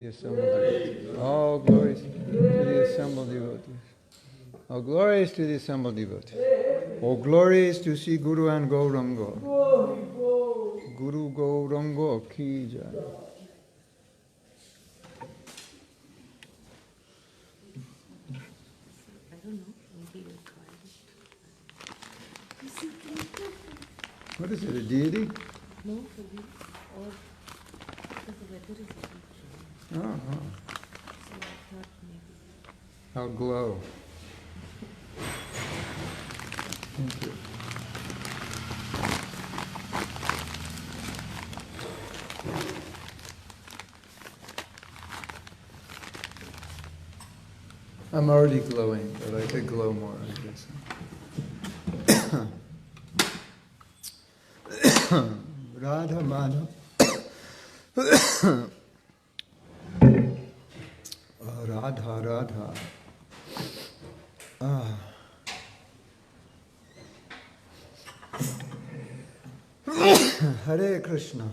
The assembled devotees. All glories to the assembled devotees. All glories to the assembled devotees. All glories to Sri Guru and Gauranga. Guru Gauranga ki jai. I don't know, maybe you'll try it. What is it, a deity? No, for you, or because the weather is a bit chilly. Uh-huh. So I thought maybe. How glow. Thank you. I'm already glowing, but I could glow more, I guess. Radha Madhav. Radha Radha. Hare Krishna.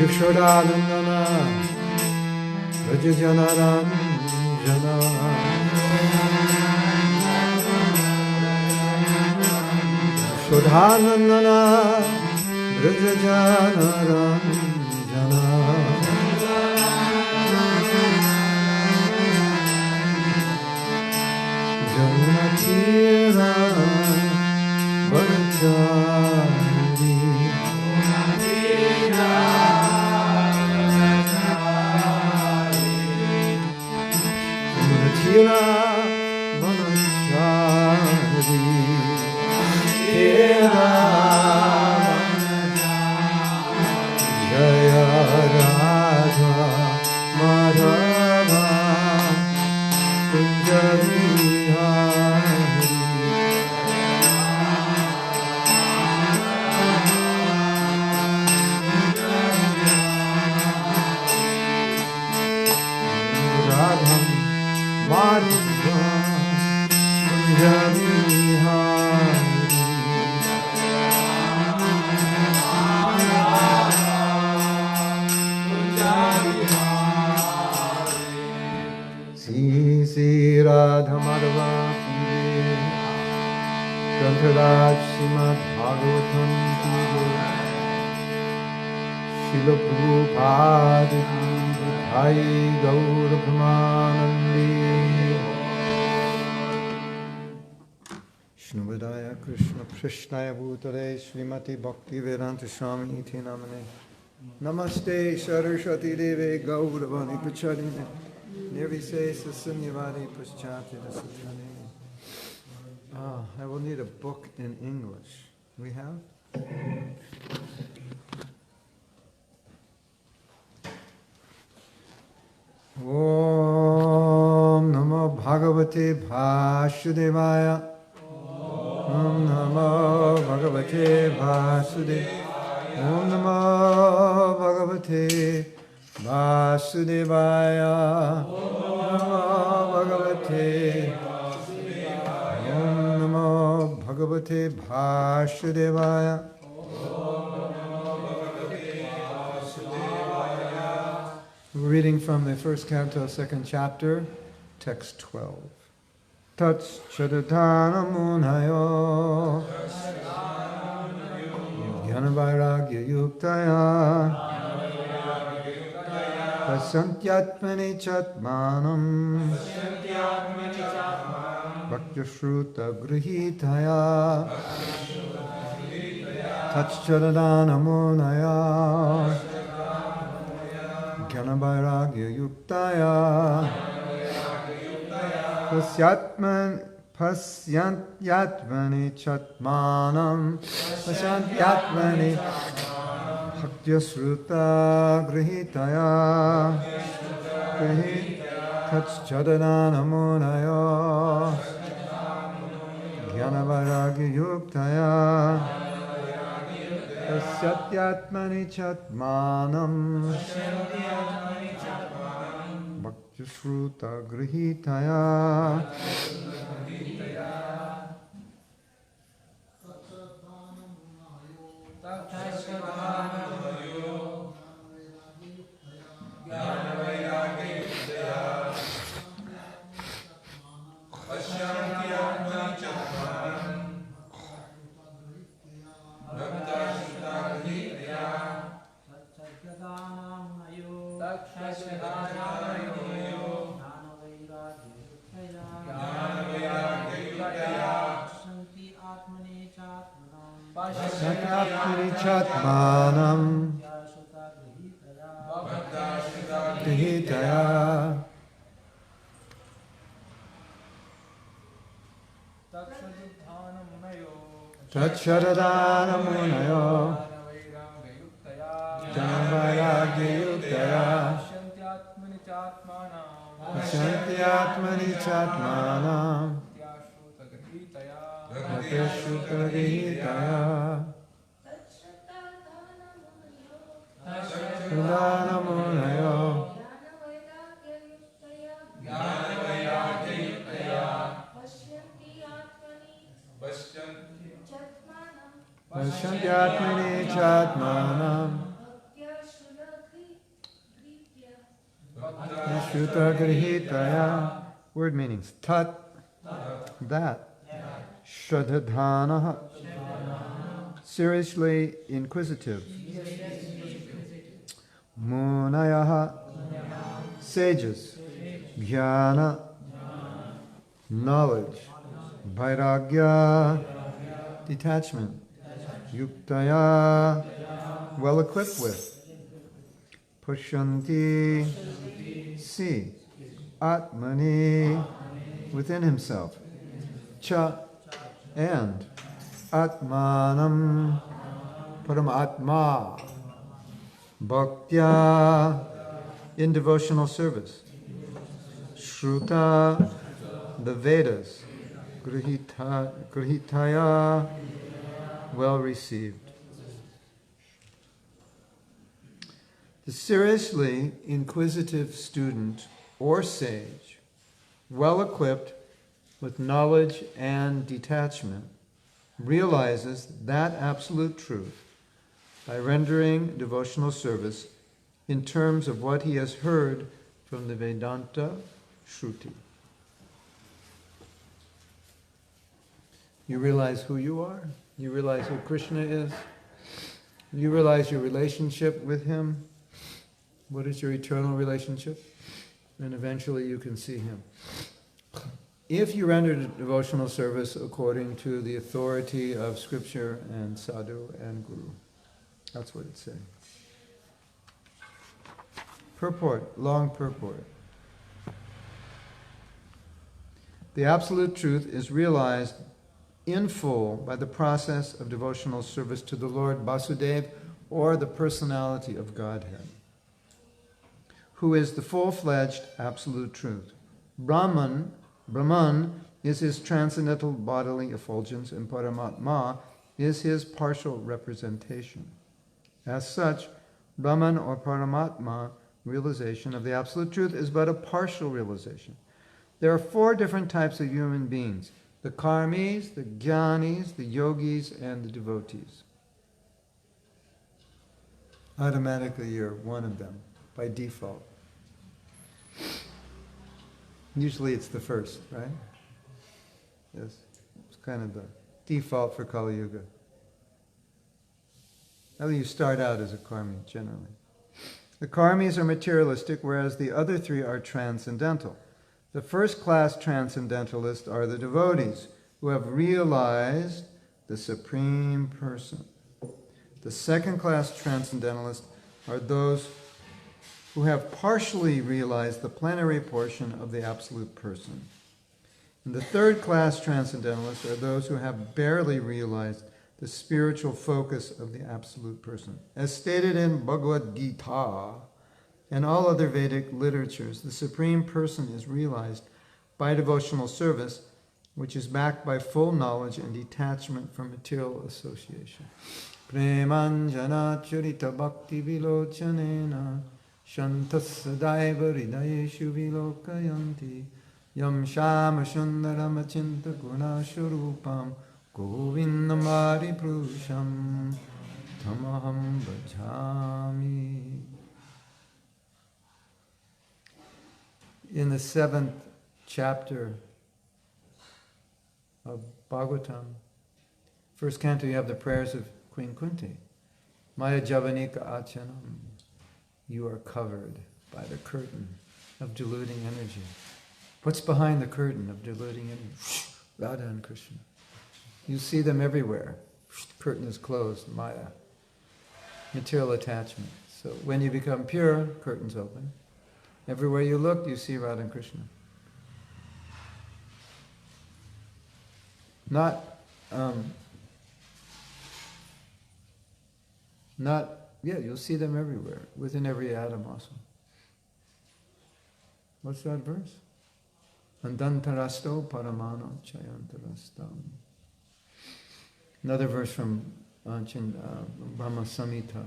Yashodanandana Rajajanaranjana Yashodanandana Rajajanaranjana Jamunatira Vanachari Tira Vanachari Tira Jaya Radha Madhava Kunjari Hari Radham Madhava Kunjari Hari Sri Radha Madhava Pure Grantaraj Srimad Bhagavatam Pure Srila Prabhupada Ki Jai Gaur Brahmanandi Shnubadaya Krishna Prishnaya Bhutale Srimati Bhakti Vedanta Swami Iti Namane Namaste Saraswati Deve Gauravani Pacharine Nirvisesa Sunyavadi Paschati Dasatane. I will need a book in English. We have? Bhagavate Vasudevaya. Om Namo Bhagavate Vasudevaya. Om Namo Bhagavate Vasudevaya. Om Namo Bhagavate. Om Namo Bhagavate Vasudevaya. We're reading from the first canto, second chapter, text 12. Tats Chadadana Munayo Jnana-vairagya yuktaya Pasantyatmani chatmanam Bhakti-śruta grihitaya Tats Chadadana Munayo Jnana-vairagya yuktaya Pasyantyatmani chatmanam Pasyantyatmani Bhakti-śruta grihitaya Tatschadadana munayo Jnana-vairagya yuktaya Pasyantyatmani chatmanam Bhakti-śruta grihitaya. Satyatmani chatmanam grihitaya Tatchadadana munayo Jnana-vairagya yuktaya Pasyantyatmani chatmanam Bhakti-śruta grihitaya Tatchadadana munayo Pasyantyatmani chatmanam Bhakti-śruta grihitaya. Word meanings. Tat, that. Shraddhanaha, seriously inquisitive. Munayaha, sages. Jnana, knowledge. Vairagya, detachment. Yuktaya, well equipped with. Pushyanti, see. Atmani, within himself. Cha, and Atmanam Paramatma Bhaktya, in devotional service. Shruta, the Vedas. Grihitaya, well received. The seriously inquisitive student or sage, well equipped with knowledge and detachment, realizes that absolute truth by rendering devotional service in terms of what he has heard from the Vedānta-śruti. You realize who you are. You realize who Krishna is. You realize your relationship with him. What is your eternal relationship? And eventually you can see him. If you render devotional service according to the authority of Scripture and Sadhu and Guru. That's what it's saying. Purport, long purport. The absolute truth is realized in full by the process of devotional service to the Lord Vasudeva, or the personality of Godhead, who is the full-fledged absolute truth. Brahman Brahman is his transcendental bodily effulgence, and Paramatma is his partial representation. As such, Brahman or Paramatma realization of the Absolute Truth is but a partial realization. There are 4 different types of human beings: the karmis, the jnanis, the yogis, and the devotees. Automatically you're one of them, by default. Usually it's the first, right? Yes, it's kind of the default for Kali Yuga. Now you start out as a karmi, generally. The karmis are materialistic, whereas the other 3 are transcendental. The first class transcendentalists are the devotees, who have realized the Supreme Person. The second class transcendentalists are those who have partially realized the plenary portion of the Absolute Person. And the third class transcendentalists are those who have barely realized the spiritual focus of the Absolute Person. As stated in Bhagavad Gita and all other Vedic literatures, the Supreme Person is realized by devotional service, which is backed by full knowledge and detachment from material association. Premanjana churita bhakti vilochanena shantasadaiva hridayeshu vilokayanti yam shama sundaram achinta gunashurupam govindamari prusham tamaham bhajami. In the 7th chapter of Bhagavatam, first canto, you have the prayers of Queen Kunti. Maya javanika achanam. You are covered by the curtain of deluding energy. What's behind the curtain of deluding energy? Radha and Krishna. You see them everywhere. Curtain is closed, Maya. Material attachment. So when you become pure, curtain's open. Everywhere you look, you see Radha and Krishna. You'll see them everywhere, within every atom also. What's that verse? Andantarasto paramano chayantarastam. Another verse from Brahma Samhita.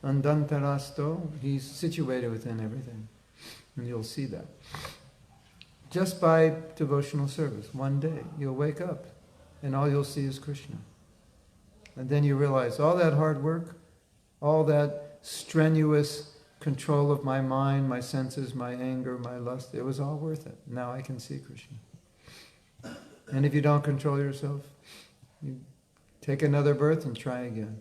Andantarasto, he's situated within everything. And you'll see that. Just by devotional service, one day, you'll wake up and all you'll see is Krishna. And then you realize all that hard work, all that strenuous control of my mind, my senses, my anger, my lust, it was all worth it. Now I can see Krishna. And if you don't control yourself, you take another birth and try again.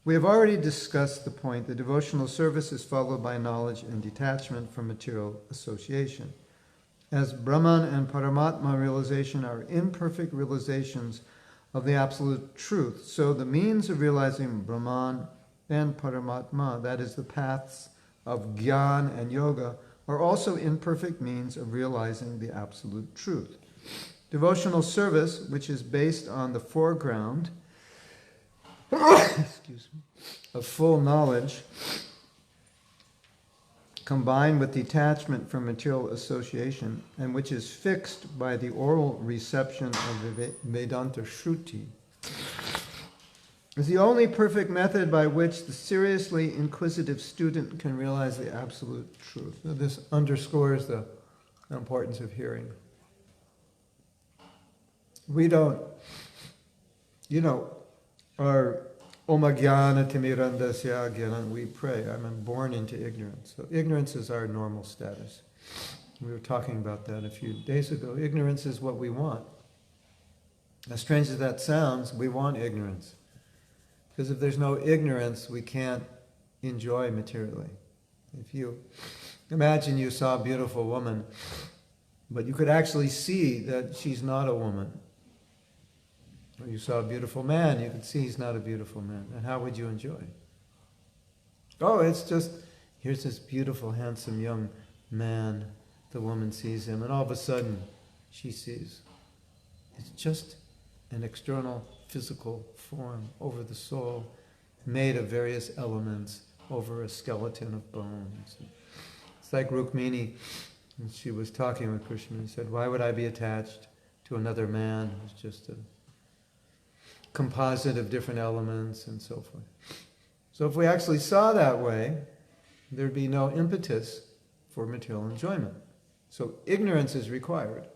We have already discussed the point that devotional service is followed by knowledge and detachment from material association. As Brahman and Paramatma realization are imperfect realizations of the Absolute Truth, so the means of realizing Brahman and Paramatma, that is the paths of Jnana and Yoga, are also imperfect means of realizing the Absolute Truth. Devotional service, which is based on the foreground of full knowledge, combined with detachment from material association, and which is fixed by the oral reception of the Vedānta-śruti, is the only perfect method by which the seriously inquisitive student can realize the Absolute Truth. Now, this underscores the importance of hearing. We don't, our Oma Jnana Timirandasya Jnana, we pray, I'm born into ignorance. So ignorance is our normal status. We were talking about that a few days ago. Ignorance is what we want. As strange as that sounds, we want ignorance. Because if there's no ignorance, we can't enjoy materially. If you imagine you saw a beautiful woman, but you could actually see that she's not a woman. Or you saw a beautiful man, you could see he's not a beautiful man. And how would you enjoy? Oh, it's just, here's this beautiful, handsome young man. The woman sees him, and all of a sudden, she sees. It's just an external physical form over the soul. made of various elements over a skeleton of bones. It's like Rukmini, when she was talking with Krishna, he said, why would I be attached to another man who's just a composite of different elements and so forth. So if we actually saw that way, there'd be no impetus for material enjoyment. So ignorance is required.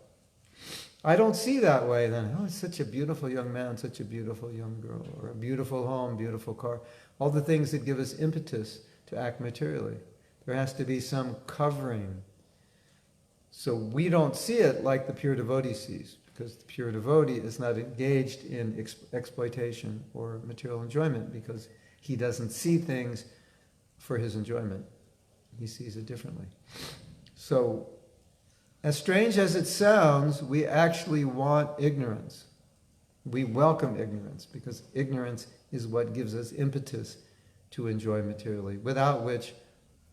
I don't see that way, then, oh, it's such a beautiful young man, such a beautiful young girl, or a beautiful home, beautiful car, all the things that give us impetus to act materially. There has to be some covering. So we don't see it like the pure devotee sees, because the pure devotee is not engaged in exploitation or material enjoyment, because he doesn't see things for his enjoyment. He sees it differently. So, as strange as it sounds, we actually want ignorance. We welcome ignorance, because ignorance is what gives us impetus to enjoy materially, without which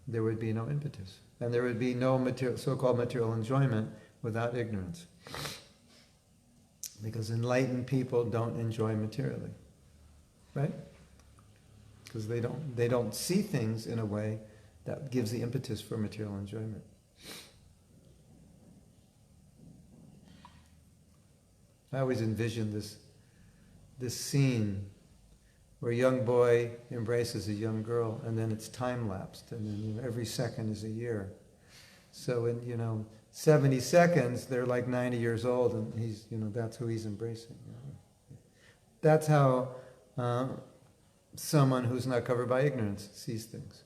there would be no impetus. And there would be no so-called material enjoyment without ignorance. Because enlightened people don't enjoy materially. Right? Because they don't see things in a way that gives the impetus for material enjoyment. I always envision this scene where a young boy embraces a young girl, and then it's time-lapsed, and then every second is a year. So in 70 seconds, they're like 90 years old, and he's that's who he's embracing. That's how someone who's not covered by ignorance sees things.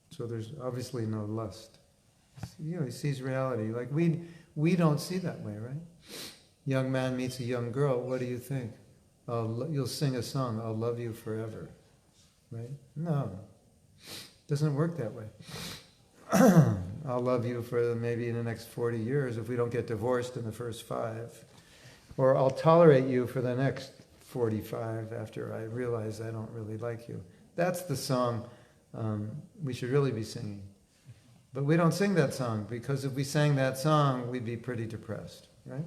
So there's obviously no lust. He sees reality. Like we don't see that way, right? Young man meets a young girl. What do you think? You'll sing a song. I'll love you forever, right? No, doesn't work that way. I'll love you for maybe in the next 40 years if we don't get divorced in the first 5, or I'll tolerate you for the next 45 after I realize I don't really like you. That's the song we should really be singing. But we don't sing that song, because if we sang that song, we'd be pretty depressed, right?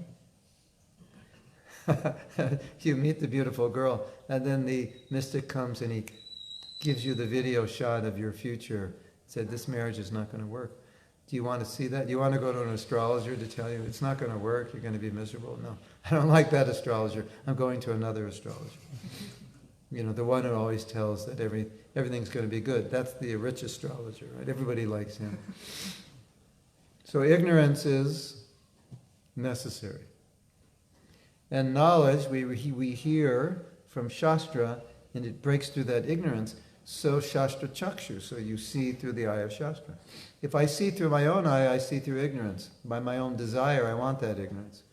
You meet the beautiful girl, and then the mystic comes and he gives you the video shot of your future. Said, this marriage is not going to work. Do you want to see that? Do you want to go to an astrologer to tell you it's not going to work, you're going to be miserable? No, I don't like that astrologer. I'm going to another astrologer. The one who always tells that everything's going to be good. That's the rich astrologer, right? Everybody likes him. So ignorance is necessary. And knowledge, we hear from Shastra, and it breaks through that ignorance. So Shastra Chakshu, so you see through the eye of Shastra. If I see through my own eye, I see through ignorance. By my own desire, I want that ignorance.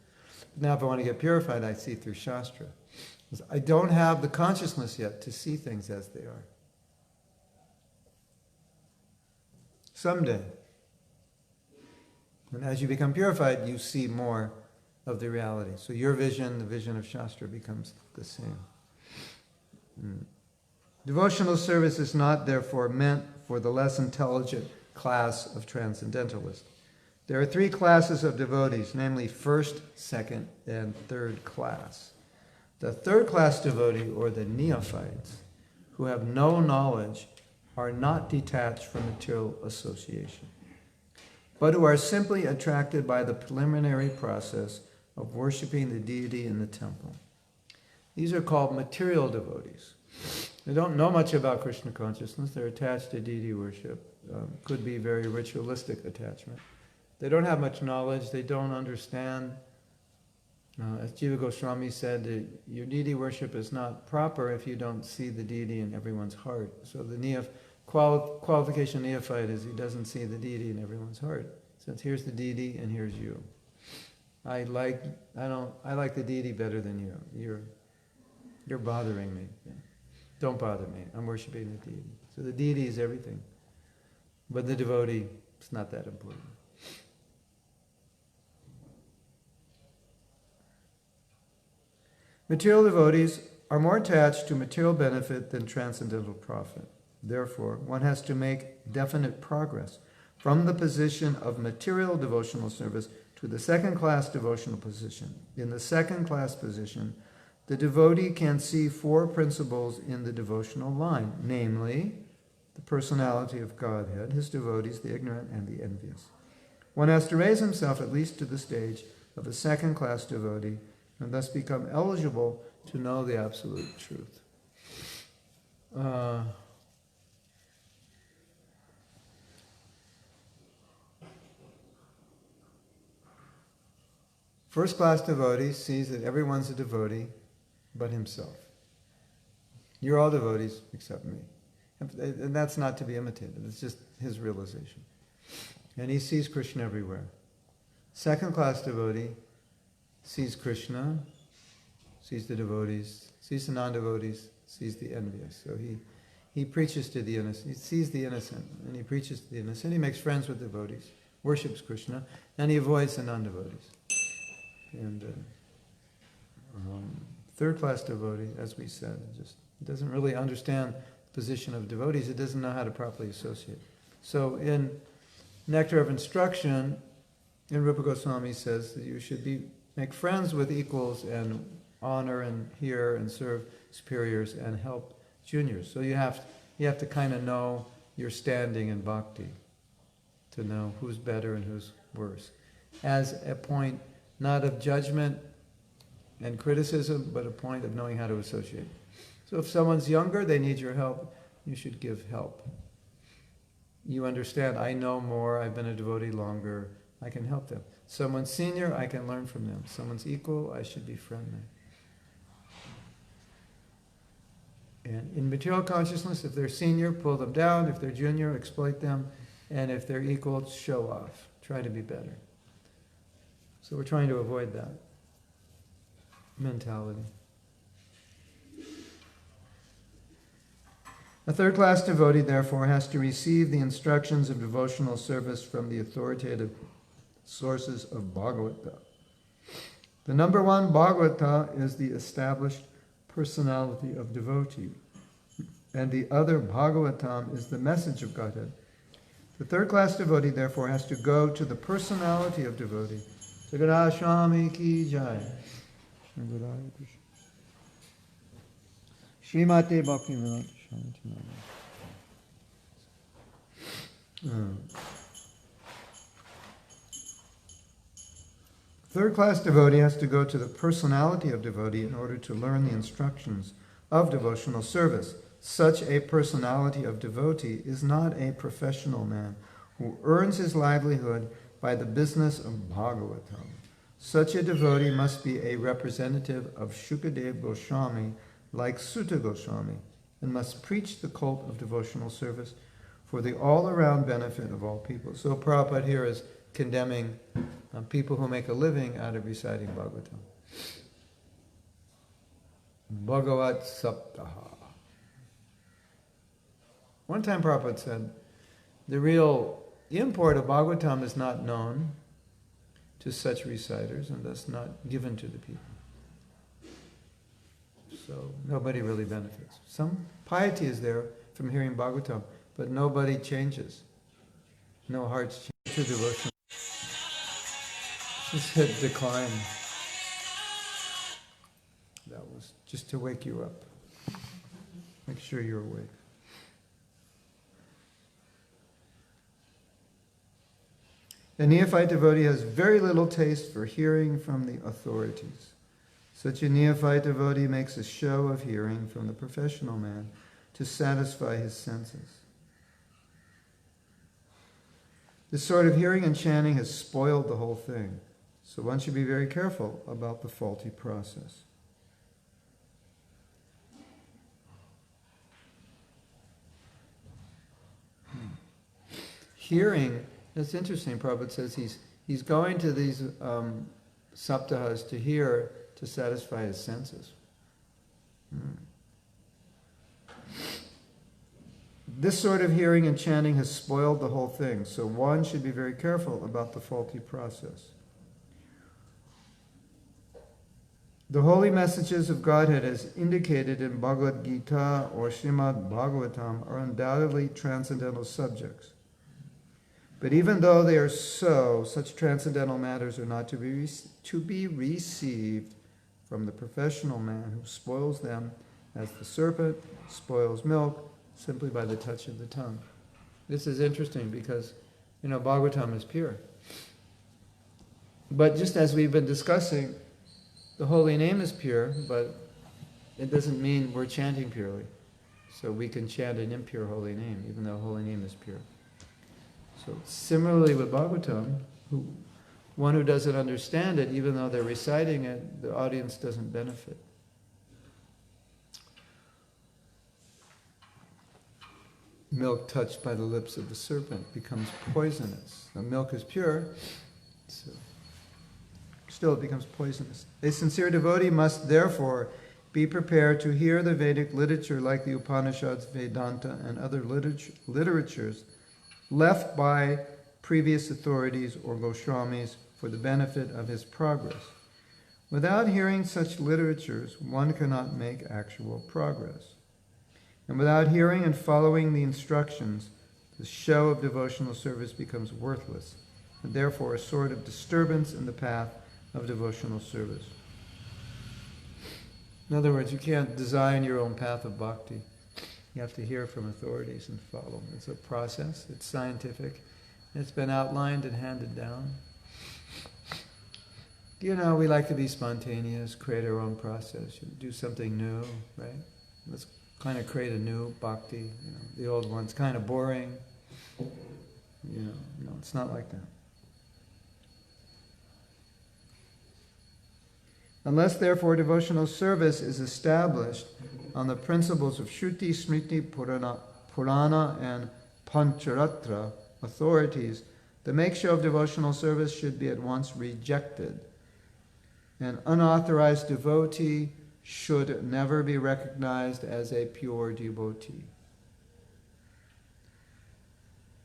Now if I want to get purified, I see through Shastra. I don't have the consciousness yet to see things as they are. Someday. And as you become purified, you see more of the reality. So your vision, the vision of Shastra, becomes the same. Devotional service is not, therefore, meant for the less intelligent class of transcendentalists. There are 3 classes of devotees, namely first, second, and third class. The third class devotee, or the neophytes, who have no knowledge, are not detached from material association, but who are simply attracted by the preliminary process of worshiping the deity in the temple. These are called material devotees. They don't know much about Krishna consciousness. They're attached to deity worship. Could be very ritualistic attachment. They don't have much knowledge. They don't understand. As Jiva Goswami said, your deity worship is not proper if you don't see the deity in everyone's heart. So the qualification neophyte is he doesn't see the deity in everyone's heart. Since here's the deity and here's you. I like the deity better than you. You're bothering me. Don't bother me. I'm worshiping the deity. So the deity is everything. But the devotee, it's not that important. Material devotees are more attached to material benefit than transcendental profit. Therefore, one has to make definite progress from the position of material devotional service to the second-class devotional position. In the second-class position, The devotee can see four principles in the devotional line, namely, the personality of Godhead, his devotees, the ignorant and the envious. One has to raise himself at least to the stage of a second-class devotee and thus become eligible to know the absolute truth. First-class devotee sees that everyone's a devotee but himself. You're all devotees except me. And that's not to be imitated. It's just his realization. And he sees Krishna everywhere. Second-class devotee sees Krishna, sees the devotees, sees the non-devotees, sees the envious. So he preaches to the innocent. He sees the innocent, and he preaches to the innocent. He makes friends with devotees, worships Krishna, and he avoids the non-devotees. And third-class devotee, as we said, just doesn't really understand the position of devotees. It doesn't know how to properly associate. So in Nectar of Instruction, Rupa Goswami says that you should make friends with equals and honor and hear and serve superiors and help juniors. So you have to kind of know your standing in bhakti to know who's better and who's worse. As a point not of judgment and criticism, but a point of knowing how to associate. So if someone's younger, they need your help, you should give help. You understand, I know more, I've been a devotee longer, I can help them. Someone's senior, I can learn from them. Someone's equal, I should be friendly. And in material consciousness, if they're senior, pull them down. If they're junior, exploit them. And if they're equal, show off. Try to be better. So we're trying to avoid that mentality. A third-class devotee, therefore, has to receive the instructions of devotional service from the authoritative sources of Bhagavata. The number one Bhagavata is the established personality of devotee, and the other Bhagavatam is the message of Godhead. The third-class devotee, therefore, has to go to the personality of devotee. Jagadaya Swami ki jai. Srimate Bhakti Vedānta Third-class devotee has to go to the personality of devotee in order to learn the instructions of devotional service. Such a personality of devotee is not a professional man who earns his livelihood by the business of Bhagavatam. Such a devotee must be a representative of Shukadeva Goswami, like Sutta Goswami, and must preach the cult of devotional service for the all-around benefit of all people. So Prabhupada here is condemning people who make a living out of reciting Bhagavatam. Bhagavat Saptaha. One time Prabhupada said, the real import of Bhagavatam is not known to such reciters and thus not given to the people. So nobody really benefits. Some piety is there from hearing Bhagavatam, but nobody changes. No hearts change to devotion. Just hit decline. That was just to wake you up. Make sure you're awake. The neophyte devotee has very little taste for hearing from the authorities. Such a neophyte devotee makes a show of hearing from the professional man to satisfy his senses. This sort of hearing and chanting has spoiled the whole thing, so one should be very careful about the faulty process. Hearing, that's interesting. Prabhupada says he's going to these saptahas to hear, to satisfy his senses. This sort of hearing and chanting has spoiled the whole thing, so one should be very careful about the faulty process. The holy messages of Godhead, as indicated in Bhagavad Gita or Srimad Bhagavatam, are undoubtedly transcendental subjects. But even though they are so, such transcendental matters are not to be received from the professional man who spoils them as the serpent spoils milk simply by the touch of the tongue. This is interesting because, Bhagavatam is pure. But just as we've been discussing, the holy name is pure, but it doesn't mean we're chanting purely. So we can chant an impure holy name, even though holy name is pure. So similarly with Bhagavatam, one who doesn't understand it, even though they're reciting it, the audience doesn't benefit. Milk touched by the lips of the serpent becomes poisonous. The milk is pure, so still it becomes poisonous. A sincere devotee must therefore be prepared to hear the Vedic literature like the Upanishads, Vedanta, and other literatures left by previous authorities or Goswamis for the benefit of his progress. Without hearing such literatures, one cannot make actual progress. And without hearing and following the instructions, the show of devotional service becomes worthless, and therefore a sort of disturbance in the path of devotional service. In other words, you can't design your own path of bhakti. You have to hear from authorities and follow. It's a process, it's scientific, it's been outlined and handed down. We like to be spontaneous, create our own process, do something new, right? Let's kind of create a new bhakti. The old one's kind of boring. No, it's not like that. Unless, therefore, devotional service is established on the principles of Shruti, Smriti, Purana, and Pancharatra authorities, the make-show of devotional service should be at once rejected. An unauthorized devotee should never be recognized as a pure devotee.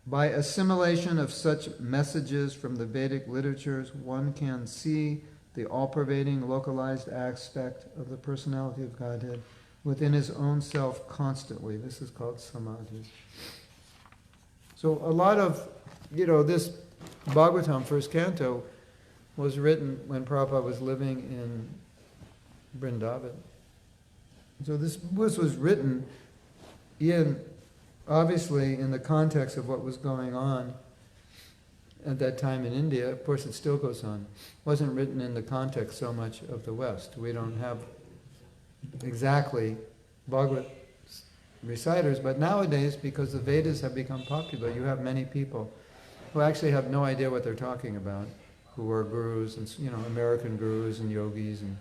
By assimilation of such messages from the Vedic literatures, one can see the all-pervading, localized aspect of the personality of Godhead within his own self constantly. This is called samadhi. So a lot of, this Bhagavatam, first canto, was written when Prabhupada was living in Vrindavan. So this was written obviously in the context of what was going on at that time in India. Of course, it still goes on. It wasn't written in the context so much of the West. We don't have exactly Bhagavad reciters, but nowadays, because the Vedas have become popular, you have many people who actually have no idea what they're talking about, who are gurus and American gurus and yogis, and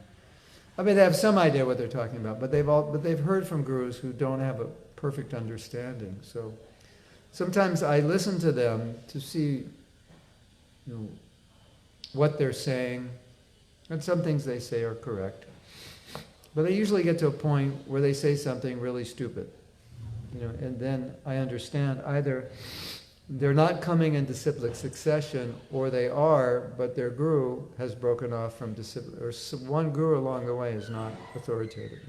they have some idea what they're talking about, but they've heard from gurus who don't have a perfect understanding. So sometimes I listen to them to see what they're saying, and some things they say are correct. But they usually get to a point where they say something really stupid, and then I understand either they're not coming in disciplic succession, or they are, but their guru has broken off from discipline, or one guru along the way is not authoritative.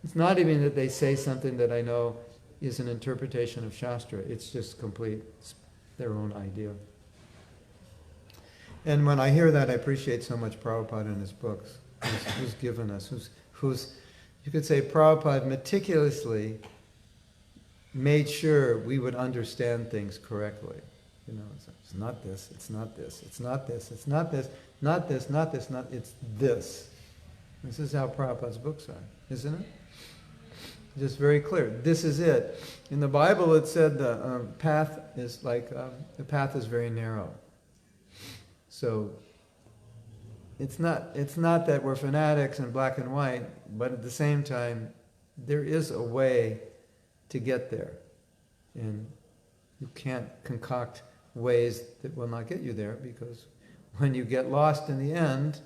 It's not even that they say something that I know is an interpretation of Shastra. It's just complete, their own idea. And when I hear that, I appreciate so much Prabhupada and his books, who's given us, who's, you could say Prabhupada meticulously made sure we would understand things correctly. It's not this, it's not this, it's not this, it's not this, not this, not this, not, it's this. This is how Prabhupada's books are, isn't it? Just very clear. This is it. In the Bible it said the path is very narrow. So it's not that we're fanatics in black and white, but at the same time, there is a way to get there. And you can't concoct ways that will not get you there, because when you get lost in the end,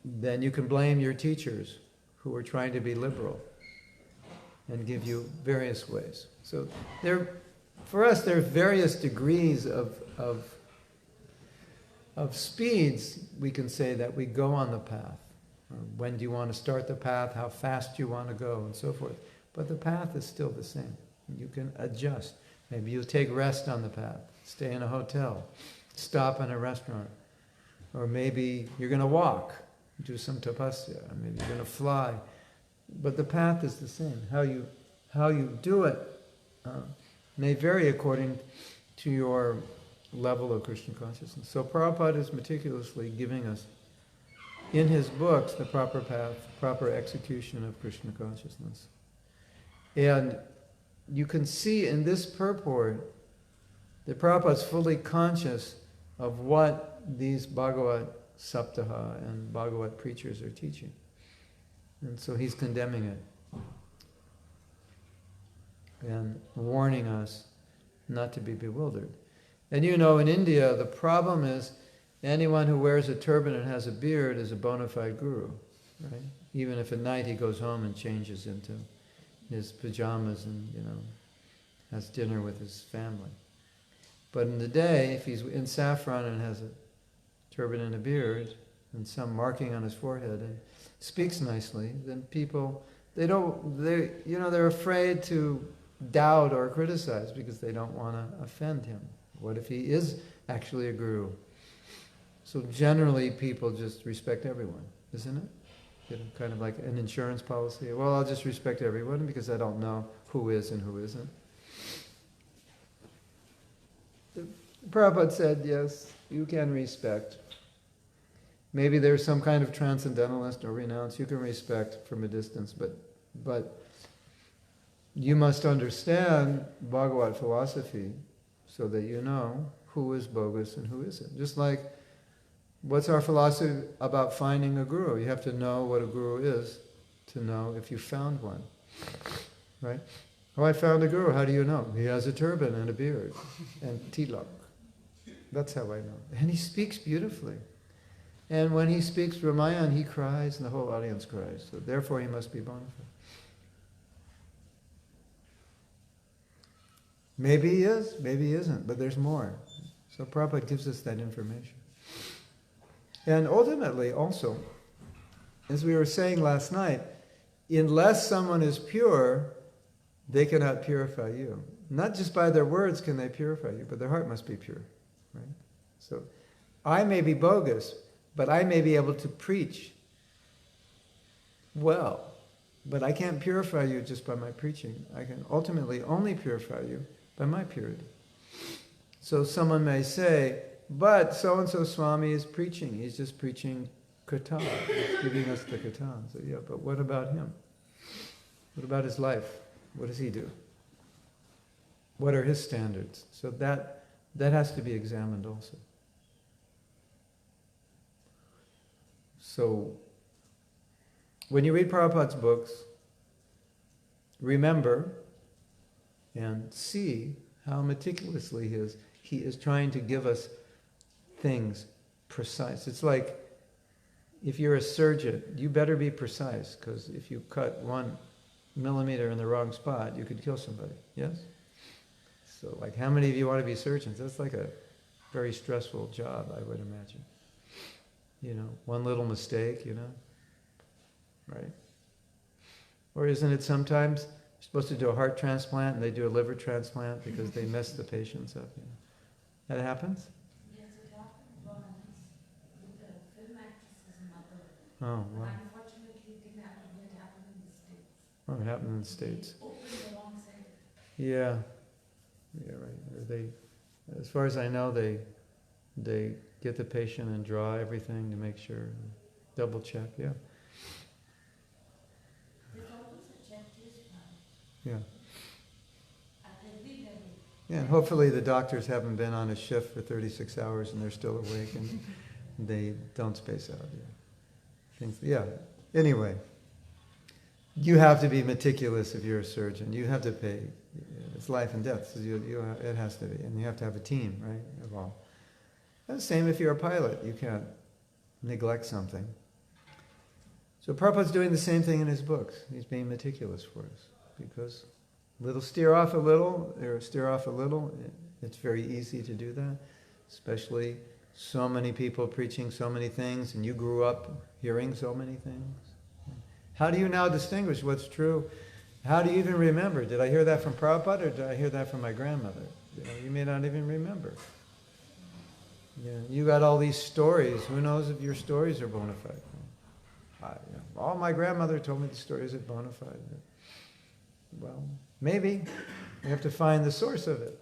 then you can blame your teachers who are trying to be liberal and give you various ways. So for us, there are various degrees of speeds, we can say, that we go on the path. When do you want to start the path? How fast do you want to go? And so forth. But the path is still the same. You can adjust. Maybe you'll take rest on the path, stay in a hotel, stop in a restaurant. Or maybe you're going to walk. do some tapasya, maybe you're going to fly. But the path is the same. How you do it may vary according to your level of Krishna consciousness. So Prabhupada is meticulously giving us, in his books, the proper path, proper execution of Krishna consciousness. And you can see in this purport that Prabhupada is fully conscious of what these Bhagavad Saptaha and Bhagavad preachers are teaching. And so he's condemning it and warning us not to be bewildered. And you know, in India, the problem is anyone who wears a turban and has a beard is a bona fide guru, right? Even if at night he goes home and changes into his pajamas and, has dinner with his family. But in the day, if he's in saffron and has a turban and a beard and some marking on his forehead and speaks nicely, then people, they're afraid to doubt or criticize because they don't want to offend him. What if he is actually a guru? So generally people just respect everyone, isn't it? Kind of like an insurance policy. Well, I'll just respect everyone because I don't know who is and who isn't. Prabhupada said, yes, you can respect. Maybe there's some kind of transcendentalist or renounce you can respect from a distance, but you must understand Bhagavad philosophy so that you know who is bogus and who isn't. Just like, what's our philosophy about finding a guru? You have to know what a guru is to know if you found one, right? Oh, I found a guru. How do you know? He has a turban and a beard and tilak. That's how I know. And he speaks beautifully. And when he speaks Ramayana, he cries and the whole audience cries. So therefore he must be bona fide. Maybe he is, maybe he isn't, but there's more. So Prabhupada gives us that information. And ultimately also, as we were saying last night, unless someone is pure, they cannot purify you. Not just by their words can they purify you, but their heart must be pure. Right? So I may be bogus, but I may be able to preach well, but I can't purify you just by my preaching. I can ultimately only purify you by my purity. So someone may say, but so-and-so Swami is preaching. He's just preaching kirtan. He's giving us the kirtan. So yeah, but what about him? What about his life? What does he do? What are his standards? So that has to be examined also. So when you read Prabhupada's books, remember and see how meticulously he is trying to give us things precise. It's like if you're a surgeon, you better be precise, because if you cut 1 millimeter in the wrong spot, you could kill somebody. Yes? So like how many of you want to be surgeons? That's like a very stressful job, I would imagine. One little mistake, right? Or isn't it sometimes you're supposed to do a heart transplant and they do a liver transplant because they mess the patients up? That happens? Yes, it happened once with a film actress's mother. Oh, wow. Unfortunately, it didn't happen. It happened in the States. Oh, it happened in the States. They opened the wrong side. Yeah. Yeah, right. Or they, as far as I know, they get the patient and draw everything to make sure, double check, yeah. There's always a checklist now. Yeah. At every level. Yeah, and hopefully the doctors haven't been on a shift for 36 hours and they're still awake and they don't space out. Yeah. Anyway, you have to be meticulous if you're a surgeon. You have to pay. It's life and death. So it has to be. And you have to have a team, right, of all. And the same if you're a pilot. You can't neglect something. So Prabhupada's doing the same thing in his books. He's being meticulous for us. Because steer off a little, it's very easy to do that. Especially so many people preaching so many things, and you grew up hearing so many things. How do you now distinguish what's true? How do you even remember? Did I hear that from Prabhupada or did I hear that from my grandmother? You may not even remember. You got all these stories. Who knows if your stories are bona fide? All my grandmother told me the stories are bona fide. Well, maybe. We have to find the source of it.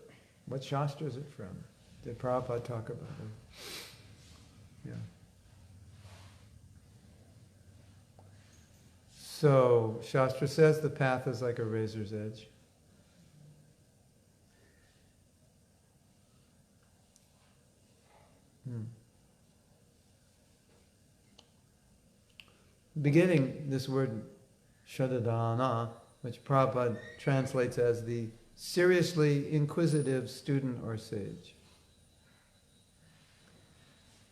What Shastra is it from? Did Prabhupada talk about it? Yeah. So, Shastra says the path is like a razor's edge. Beginning, this word Shadadana, which Prabhupada translates as the seriously inquisitive student or sage.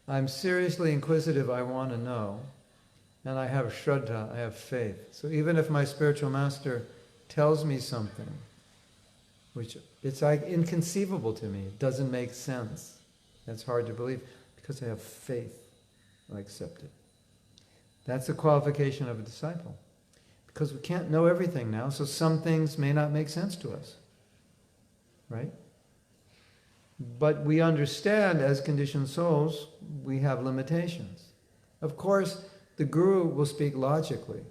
I'm seriously inquisitive, I want to know, and I have Shraddha, I have faith. So even if my spiritual master tells me something, which it's like inconceivable to me, it doesn't make sense, that's hard to believe, because I have faith, I accept it. That's the qualification of a disciple. Because we can't know everything now, so some things may not make sense to us. Right? But we understand, as conditioned souls, we have limitations. Of course, the Guru will speak logically.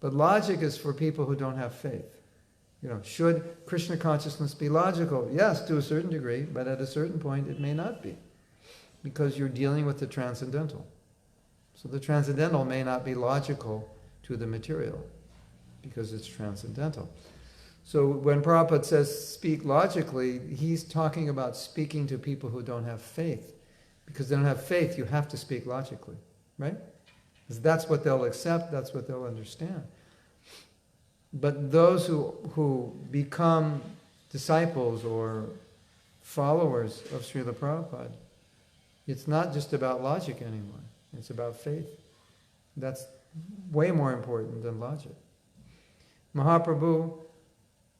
But logic is for people who don't have faith. Should Krishna consciousness be logical? Yes, to a certain degree, but at a certain point it may not be. Because you're dealing with the transcendental. So the transcendental may not be logical to the material, because it's transcendental. So when Prabhupada says speak logically, he's talking about speaking to people who don't have faith. Because they don't have faith, you have to speak logically, right? Because that's what they'll accept, that's what they'll understand. But those who become disciples or followers of Srila Prabhupada, it's not just about logic anymore. It's about faith. That's way more important than logic. Mahaprabhu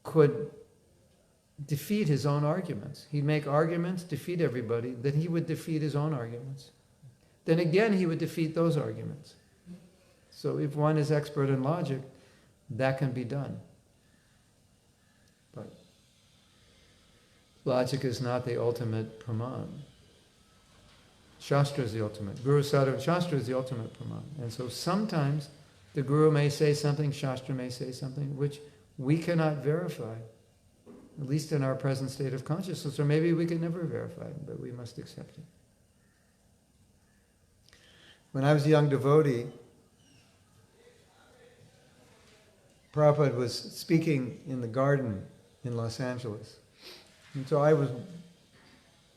could defeat his own arguments. He'd make arguments, defeat everybody, then he would defeat his own arguments. Then again, he would defeat those arguments. So if one is expert in logic, that can be done. But logic is not the ultimate praman. Shastra is the ultimate. Guru Sadhana Shastra is the ultimate praman. And so sometimes the Guru may say something, Shastra may say something, which we cannot verify, at least in our present state of consciousness, or maybe we can never verify it, but we must accept it. When I was a young devotee, Prabhupada was speaking in the garden in Los Angeles. And so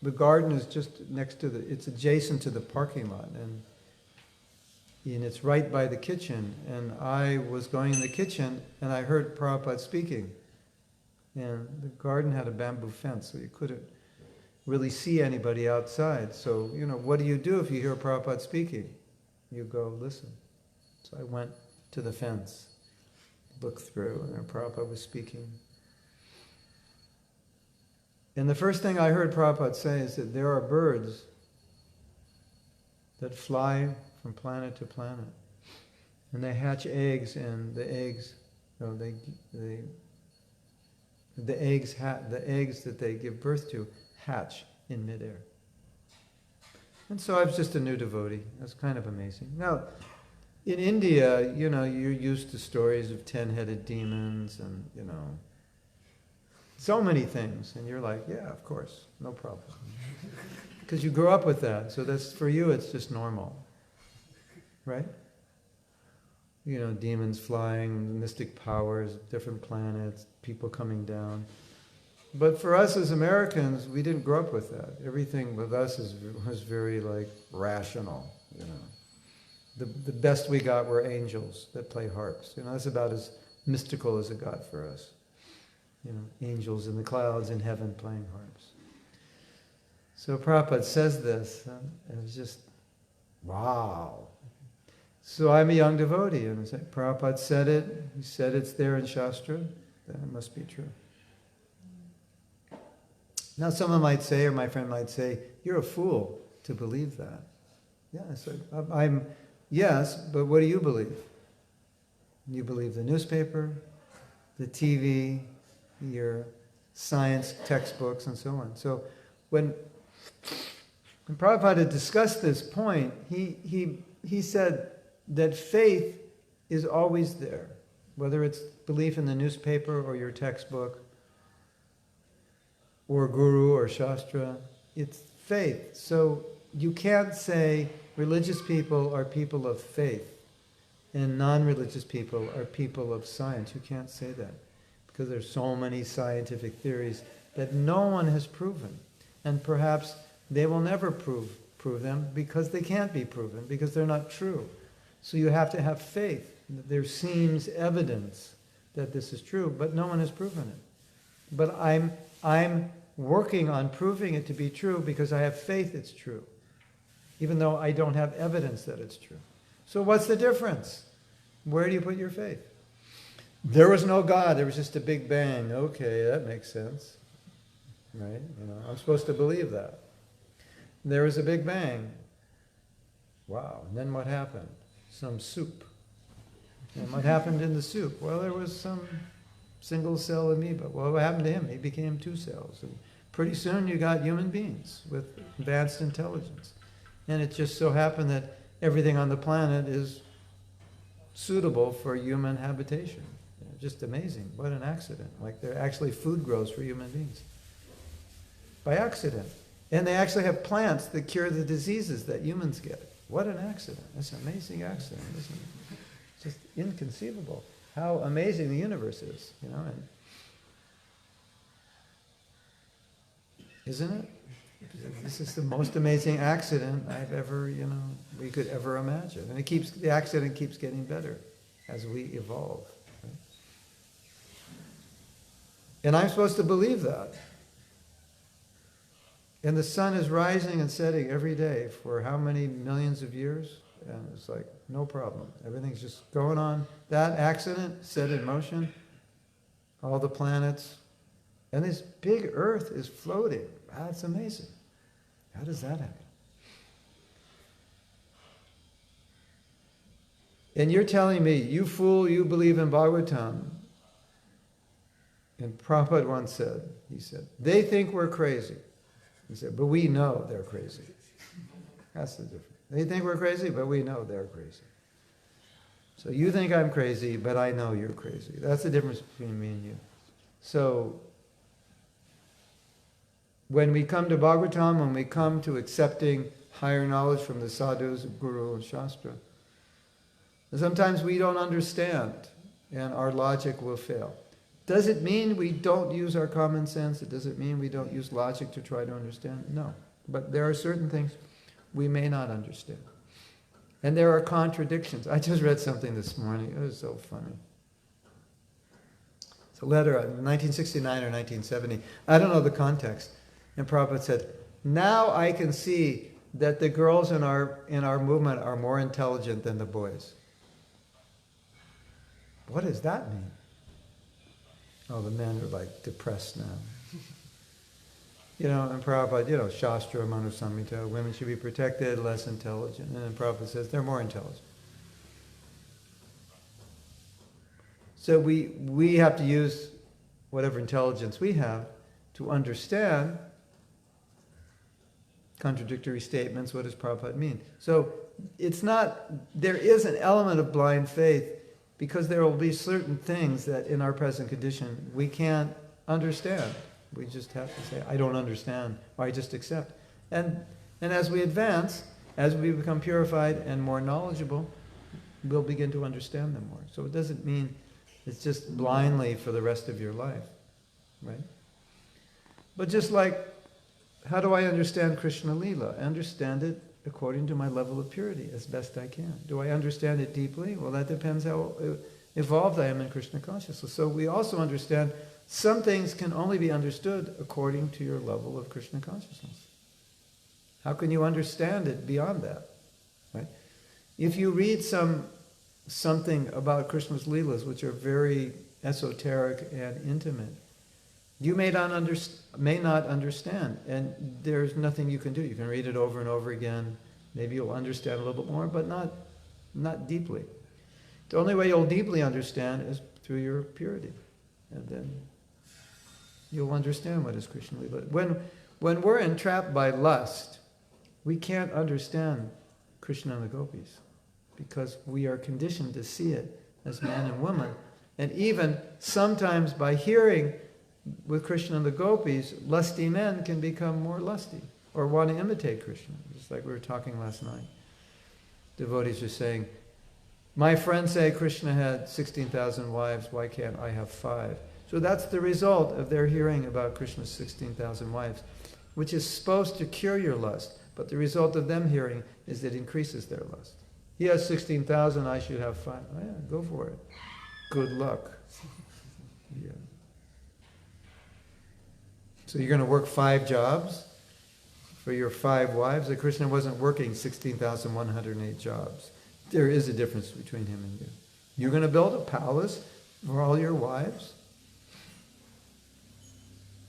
the garden is just next to it's adjacent to the parking lot, and it's right by the kitchen. And I was going in the kitchen, and I heard Prabhupada speaking. And the garden had a bamboo fence, so you couldn't really see anybody outside. So, what do you do if you hear Prabhupada speaking? You go listen. So I went to the fence, looked through, and there Prabhupada was speaking. And the first thing I heard Prabhupada say is that there are birds that fly from planet to planet. And they hatch eggs, and the eggs that they give birth to hatch in midair. And so I was just a new devotee. That's kind of amazing. Now, in India, you're used to stories of 10-headed demons and, so many things. And you're like, yeah, of course, no problem. Because you grew up with that. So that's, for you, it's just normal. Right? Demons flying, mystic powers, different planets, people coming down. But for us as Americans, we didn't grow up with that. Everything with us was very rational. The best we got were angels that play harps. That's about as mystical as it got for us. Angels in the clouds in heaven playing harps. So Prabhupada says this, and it was just, wow. So I'm a young devotee, and Prabhupada said it, he said it's there in Shastra, then it must be true. Now someone might say, or my friend might say, you're a fool to believe that. Yeah, so yes, but what do you believe? You believe the newspaper, the TV, your science textbooks, and so on. So when Prabhupada discussed this point, he said, that faith is always there, whether it's belief in the newspaper or your textbook, or guru or shastra, it's faith. So you can't say religious people are people of faith and non-religious people are people of science. You can't say that because there's so many scientific theories that no one has proven. And perhaps they will never prove them because they can't be proven, because they're not true. So you have to have faith. There seems evidence that this is true, but no one has proven it. But I'm working on proving it to be true because I have faith it's true, even though I don't have evidence that it's true. So what's the difference? Where do you put your faith? There was no God, there was just a big bang. Okay, that makes sense. Right? I'm supposed to believe that. There was a big bang. Wow, and then what happened? Some soup. And what happened in the soup? Well, there was some single-cell amoeba. Well, what happened to him? He became 2 cells. And pretty soon you got human beings with advanced intelligence. And it just so happened that everything on the planet is suitable for human habitation. Just amazing. What an accident. Like there actually food grows for human beings. By accident. And they actually have plants that cure the diseases that humans get. What an accident. That's an amazing accident, isn't it? It's just inconceivable how amazing the universe is, and isn't it? This is the most amazing accident I've ever, we could ever imagine. And the accident keeps getting better as we evolve. Right? And I'm supposed to believe that. And the sun is rising and setting every day for how many millions of years? And it's like, no problem. Everything's just going on. That accident set in motion all the planets. And this big earth is floating. That's amazing. How does that happen? And you're telling me, you fool, you believe in Bhagavatam. And Prabhupada once said, they think we're crazy. He said, but we know they're crazy. That's the difference. They think we're crazy, but we know they're crazy. So you think I'm crazy, but I know you're crazy. That's the difference between me and you. So when we come to Bhagavatam, when we come to accepting higher knowledge from the sadhus, guru, and shastra, sometimes we don't understand and our logic will fail. Does it mean we don't use our common sense? Does it mean we don't use logic to try to understand? No. But there are certain things we may not understand. And there are contradictions. I just read something this morning. It was so funny. It's a letter, 1969 or 1970. I don't know the context. And Prabhupada said, now I can see that the girls in our movement are more intelligent than the boys. What does that mean? Oh, the men are like depressed now. And Prabhupada, Shastra, Manu Samhita, women should be protected, less intelligent. And then Prabhupada says they're more intelligent. So we have to use whatever intelligence we have to understand contradictory statements. What does Prabhupada mean? So there is an element of blind faith because there will be certain things that in our present condition we can't understand. We just have to say, I don't understand, or I just accept. And as we advance, as we become purified and more knowledgeable, we'll begin to understand them more. So it doesn't mean it's just blindly for the rest of your life, right? But just like, how do I understand Krishna Lila? I understand it according to my level of purity, as best I can. Do I understand it deeply? Well, that depends how evolved I am in Krishna consciousness. So we also understand some things can only be understood according to your level of Krishna consciousness. How can you understand it beyond that? Right? If you read something about Krishna's Leelas, which are very esoteric and intimate, you may not understand, and there's nothing you can do. You can read it over and over again. Maybe you'll understand a little bit more, but not deeply. The only way you'll deeply understand is through your purity, and then you'll understand what is Krishna Lila. When we're entrapped by lust, we can't understand Krishna and the gopis. because we are conditioned to see it as man and woman. And even sometimes by hearing with Krishna and the gopis, lusty men can become more lusty or want to imitate Krishna, just like we were talking last night. Devotees are saying, my friends say Krishna had 16,000 wives, why can't I have 5? So that's the result of their hearing about Krishna's 16,000 wives, which is supposed to cure your lust, but the result of them hearing is it increases their lust. He has 16,000, I should have 5. Oh yeah, go for it. Good luck. Yeah. So you're going to work 5 jobs for your 5 wives? Like Krishna wasn't working 16,108 jobs. There is a difference between him and you. You're going to build a palace for all your wives?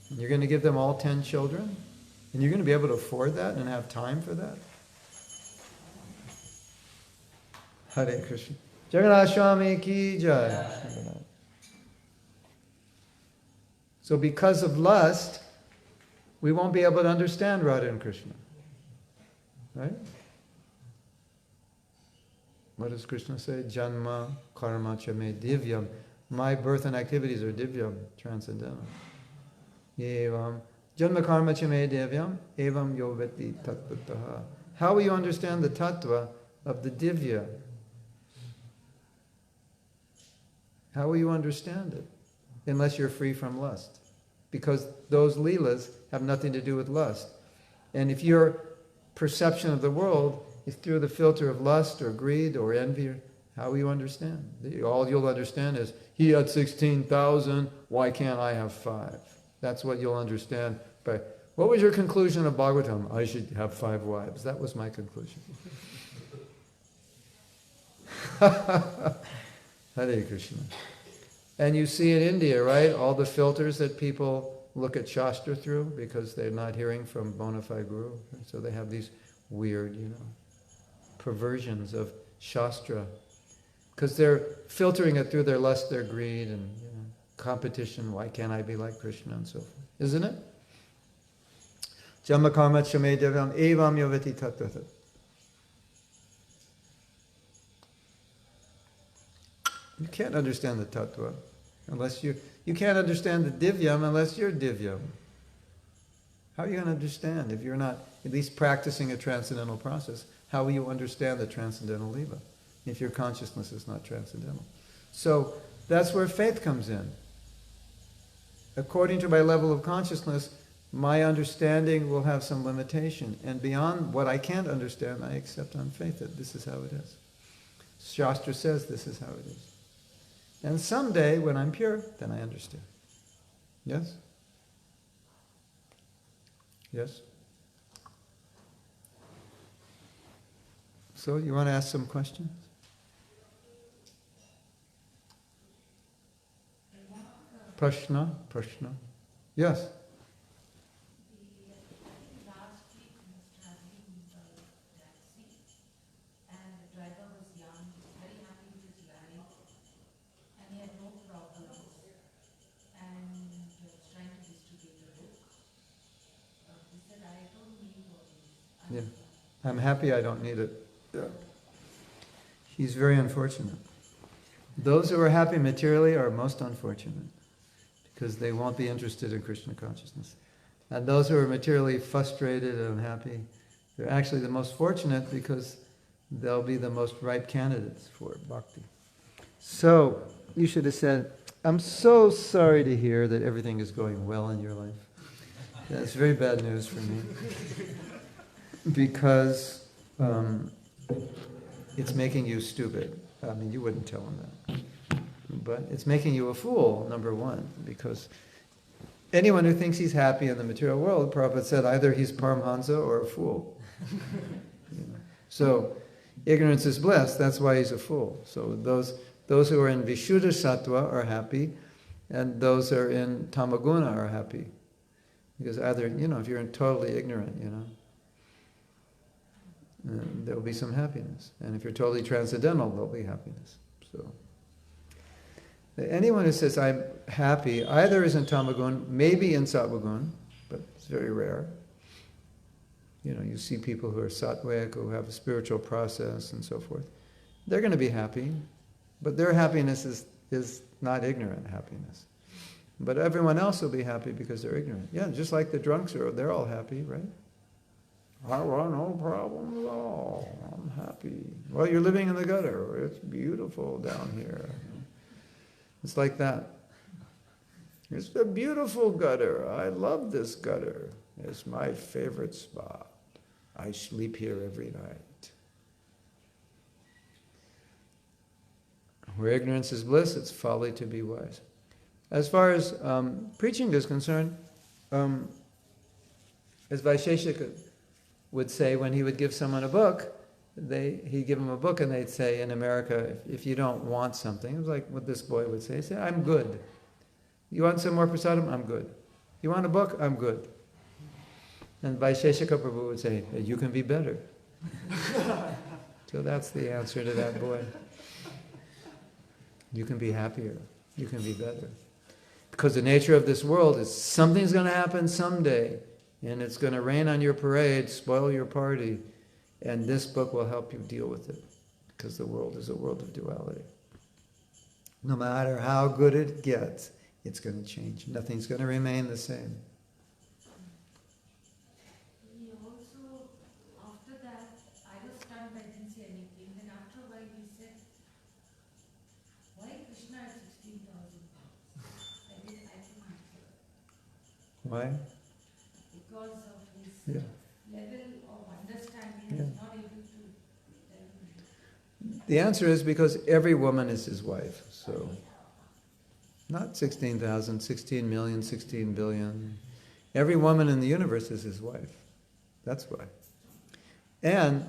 And you're going to give them all 10 children? And you're going to be able to afford that and have time for that? Hare Krishna. Jagannath Swami ki jai. So because of lust, we won't be able to understand Radha and Krishna. Right? What does Krishna say? Janma karma cha me divyam. My birth and activities are divyam, transcendental. Evam. Janma karma cha me divyam, evam yoveti tattvataha. How will you understand the tattva of the divya? How will you understand it? Unless you're free from lust. Because those leelas have nothing to do with lust. And if your perception of the world is through the filter of lust or greed or envy, how will you understand? All you'll understand is, he had 16,000, why can't I have 5? That's what you'll understand. But what was your conclusion of Bhagavatam? I should have 5 wives. That was my conclusion. Hare Krishna. And you see in India, right, all the filters that people look at Shastra through because they're not hearing from bona fide Guru. So they have these weird, perversions of Shastra. Because they're filtering it through their lust, their greed, and competition. Why can't I be like Krishna and so forth? Isn't it? Jamma karma chame devam evam yoveti tattva. You can't understand the tattva unless you can't understand the divyam unless you're divyam. How are you going to understand if you're not at least practicing a transcendental process? How will you understand the transcendental lila if your consciousness is not transcendental? So that's where faith comes in. According to my level of consciousness, my understanding will have some limitation. And beyond what I can't understand, I accept on faith that this is how it is. Shastra says this is how it is. And someday, when I'm pure, then I understand. Yes? Yes? So, you want to ask some questions? Prashna? Prashna? Yes? Yeah. I'm happy I don't need it. Yeah. He's very unfortunate. Those who are happy materially are most unfortunate because they won't be interested in Krishna consciousness. And those who are materially frustrated and unhappy, they're actually the most fortunate because they'll be the most ripe candidates for bhakti. So, you should have said, I'm so sorry to hear that everything is going well in your life. That's very bad news for me. Because it's making you stupid. I mean, you wouldn't tell him that. But it's making you a fool, number one, because anyone who thinks he's happy in the material world, Prabhupada said, either he's Paramhansa or a fool. So, ignorance is bliss, that's why he's a fool. So those who are in Vishuddha Sattva are happy, and those who are in Tamaguna are happy. Because either, if you're totally ignorant, there will be some happiness. And if you're totally transcendental, there'll be happiness. So, anyone who says, I'm happy, either is in Tamagun, maybe in Sattvagun, but it's very rare. You see people who are sattvic, who have a spiritual process and so forth. they're going to be happy, but their happiness is not ignorant happiness. But everyone else will be happy because they're ignorant. Yeah, just like the drunks they're all happy, right? I want no problem at all. I'm happy. Well, you're living in the gutter. It's beautiful down here. It's like that. It's a beautiful gutter. I love this gutter. It's my favorite spot. I sleep here every night. Where ignorance is bliss, it's folly to be wise. As far as preaching is concerned, as Vaisheshika would say when he would give someone a book, he'd give them a book and they'd say in America, if you don't want something, it was like what this boy would say, he'd say, I'm good. You want some more prasadam? I'm good. You want a book? I'm good. And Vaisheshika Prabhu would say, hey, you can be better. So that's the answer to that boy. You can be happier. You can be better. Because the nature of this world is something's going to happen someday, and it's going to rain on your parade, spoil your party, and this book will help you deal with it, because the world is a world of duality. No matter how good it gets, it's going to change. Nothing's going to remain the same. He also, after that, I was stunned, I didn't say anything. Then after a while he said, why Krishna has 16,000 pounds? I couldn't answer. Why? Because of his level of understanding, he was not able to tell me. The answer is because every woman is his wife. So, not 16,000, 16 million, 16 billion. Every woman in the universe is his wife. That's why. And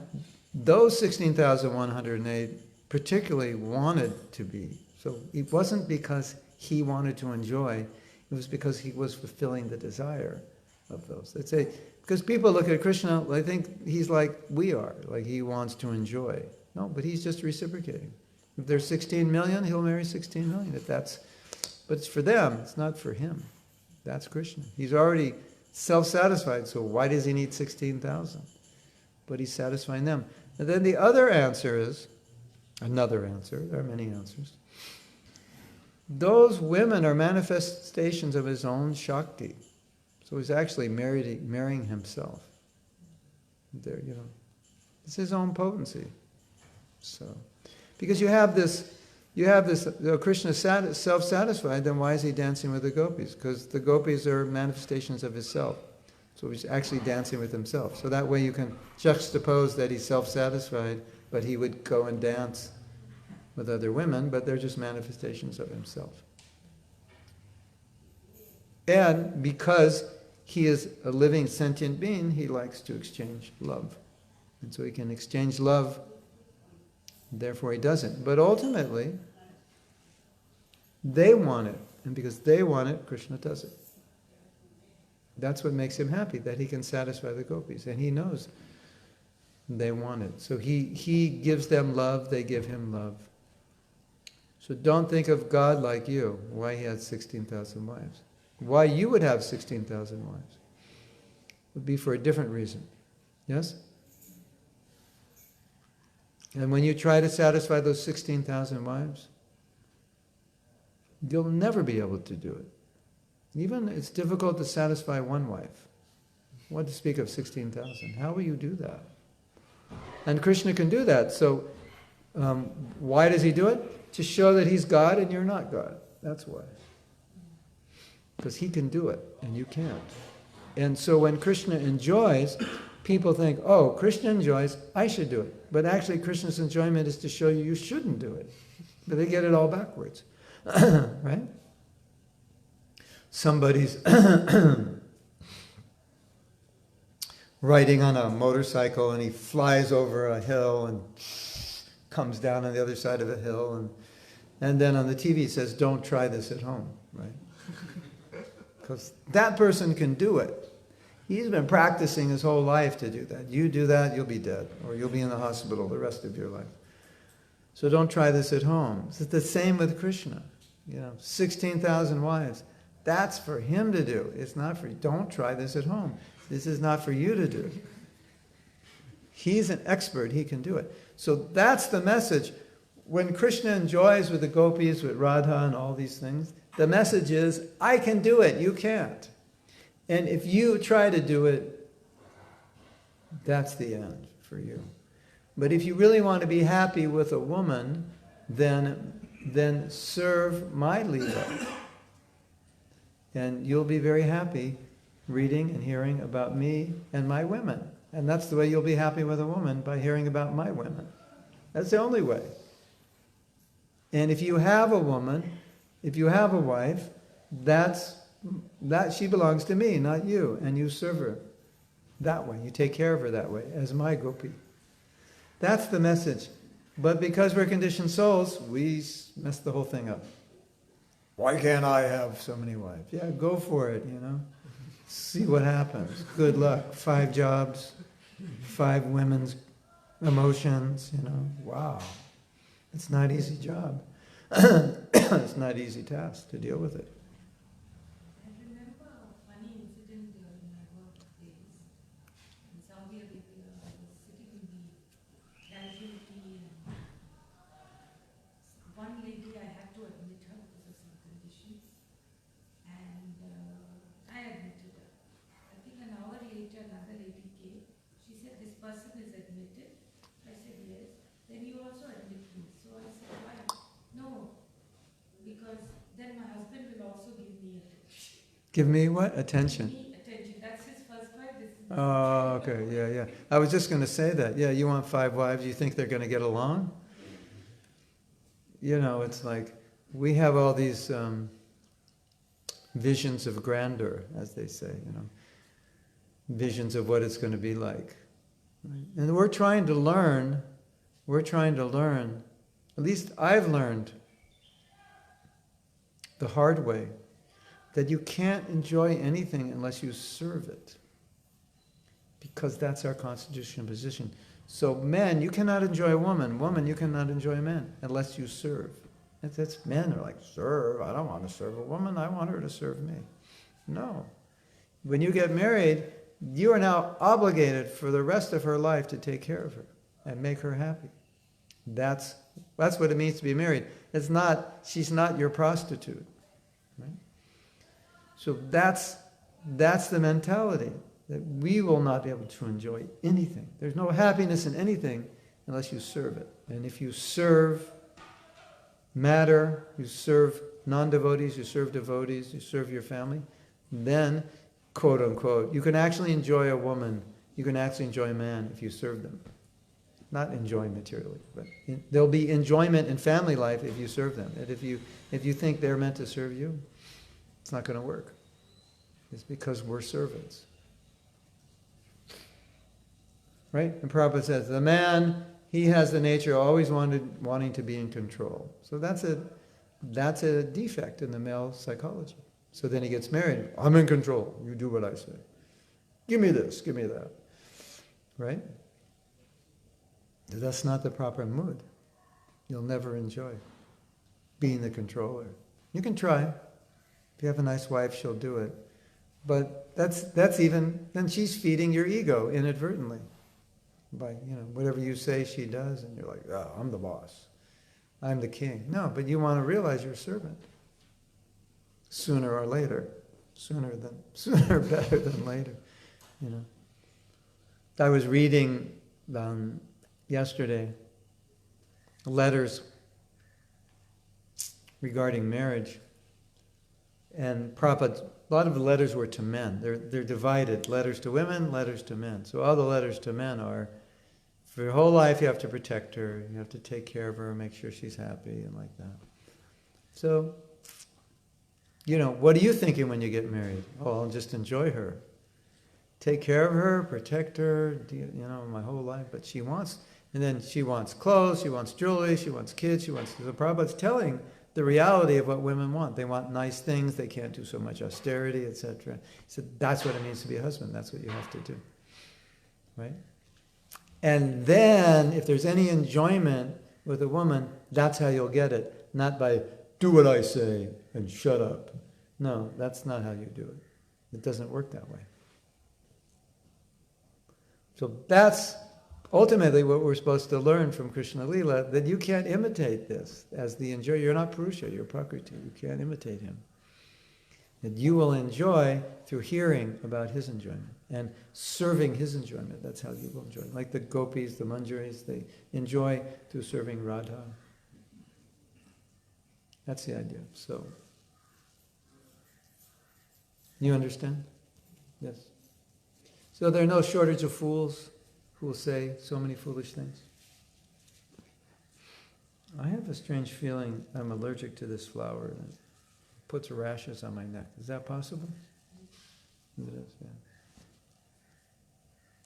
those 16,108 particularly wanted to be. So it wasn't because he wanted to enjoy, it was because he was fulfilling the desire of those. They'd say, because people look at Krishna, they think he's like we are, like he wants to enjoy. No, but he's just reciprocating. If there's 16 million, he'll marry 16 million. But it's for them, it's not for him. That's Krishna. He's already self-satisfied, so why does he need 16,000? But he's satisfying them. And then the other answer is, another answer, there are many answers. Those women are manifestations of his own Shakti. So he's actually marrying himself. There, it's his own potency. So, because you have this, Krishna is self-satisfied, then why is he dancing with the gopis? Because the gopis are manifestations of his self. So he's actually dancing with himself. So that way you can juxtapose that he's self-satisfied, but he would go and dance with other women, but they're just manifestations of himself. And because he is a living sentient being, he likes to exchange love. And so he can exchange love, therefore he doesn't. But ultimately, they want it. And because they want it, Krishna does it. That's what makes him happy, that he can satisfy the gopis. And he knows they want it. So he gives them love, they give him love. So don't think of God like you, why he had 16,000 wives. Why you would have 16,000 wives would be for a different reason. Yes? And when you try to satisfy those 16,000 wives, you'll never be able to do it. Even it's difficult to satisfy one wife. What to speak of 16,000? How will you do that? And Krishna can do that. So why does he do it? To show that he's God and you're not God. That's why. Because he can do it and you can't. And so when Krishna enjoys, people think, oh, Krishna enjoys, I should do it. But actually Krishna's enjoyment is to show you shouldn't do it. But they get it all backwards. Right? Somebody's riding on a motorcycle and he flies over a hill and comes down on the other side of a hill, and then on the TV it says, don't try this at home, right? Because that person can do it. He's been practicing his whole life to do that. You do that, you'll be dead, or you'll be in the hospital the rest of your life. So don't try this at home. It's the same with Krishna. 16,000 wives. That's for him to do. It's not for you. Don't try this at home. This is not for you to do. He's an expert. He can do it. So that's the message. when Krishna enjoys with the gopis, with Radha and all these things, the message is, I can do it, you can't. And if you try to do it, that's the end for you. But if you really want to be happy with a woman, then serve my Leela. And you'll be very happy reading and hearing about me and my women. And that's the way you'll be happy with a woman, by hearing about my women. That's the only way. And if you have a woman, if you have a wife, that she belongs to me, not you, and you serve her that way. You take care of her that way, as my gopi. That's the message. But because we're conditioned souls, we mess the whole thing up. Why can't I have so many wives? Yeah, go for it, See what happens. Good luck. 5 jobs, 5 women's emotions, Wow. It's not an easy job. It's not an easy task to deal with it. I remember a funny incident during my work days. In Saudi Arabia, I was sitting in the casualty, and one lady, I had to admit her because of some conditions, and I admitted her. I think an hour later, another lady came. She said, this person is admitted. I said, yes. Then you also admit me. So I said, why? No, because then my husband will also give me attention. Give me what? Attention. Give me attention. That's his first wife. This is Oh, okay, yeah. I was just going to say that. Yeah, you want 5 wives, you think they're going to get along? It's like, we have all these visions of grandeur, as they say, visions of what it's going to be like. Right? And we're trying to learn, at least I've learned the hard way, that you can't enjoy anything unless you serve it. Because that's our constitutional position. So men, you cannot enjoy a woman. Woman, you cannot enjoy a man unless you serve. That's men are like, serve? I don't want to serve a woman. I want her to serve me. No. When you get married, you are now obligated for the rest of her life to take care of her and make her happy. That's what it means to be married. She's not your prostitute. Right? So that's the mentality, that we will not be able to enjoy anything. There's no happiness in anything unless you serve it. And if you serve matter, you serve non-devotees, you serve devotees, you serve your family, then, quote unquote, you can actually enjoy a woman, you can actually enjoy a man if you serve them. Not enjoy materially, but there'll be enjoyment in family life if you serve them. And if you think they're meant to serve you, it's not going to work. It's because we're servants. Right? And Prabhupada says, the man, he has the nature always wanting to be in control. So that's a defect in the male psychology. So then he gets married. I'm in control. You do what I say. Give me this, give me that. Right? That's not the proper mood. You'll never enjoy being the controller. You can try. If you have a nice wife, she'll do it. But then she's feeding your ego inadvertently. By, whatever you say, she does, and you're like, oh, I'm the boss. I'm the king. No, but you want to realize you're a servant. Sooner or later. Sooner better than later. I was reading yesterday letters regarding marriage, and Prabhupada, a lot of the letters were to men. They're divided, letters to women, letters to men. So all the letters to men are, for your whole life you have to protect her, you have to take care of her, make sure she's happy, and like that. So, what are you thinking when you get married? Oh, I'll just enjoy her. Take care of her, protect her, my whole life. But she wants clothes, she wants jewelry, she wants kids, so Prabhupada's telling the reality of what women want. They want nice things, they can't do so much austerity, etc. He said, that's what it means to be a husband, that's what you have to do. Right? And then, if there's any enjoyment with a woman, that's how you'll get it. Not by, do what I say and shut up. No, that's not how you do it. It doesn't work that way. So that's ultimately what we're supposed to learn from Krishna Lila, that you can't imitate this as the enjoyer. You're not Purusha, you're Prakriti. You can't imitate him. That you will enjoy through hearing about his enjoyment and serving his enjoyment. That's how you will enjoy. Like the gopis, the manjaris, they enjoy through serving Radha. That's the idea. So, you understand? Yes. So there are no shortage of fools who will say so many foolish things. I have a strange feeling I'm allergic to this flower and it puts rashes on my neck. Is that possible? It is, yeah.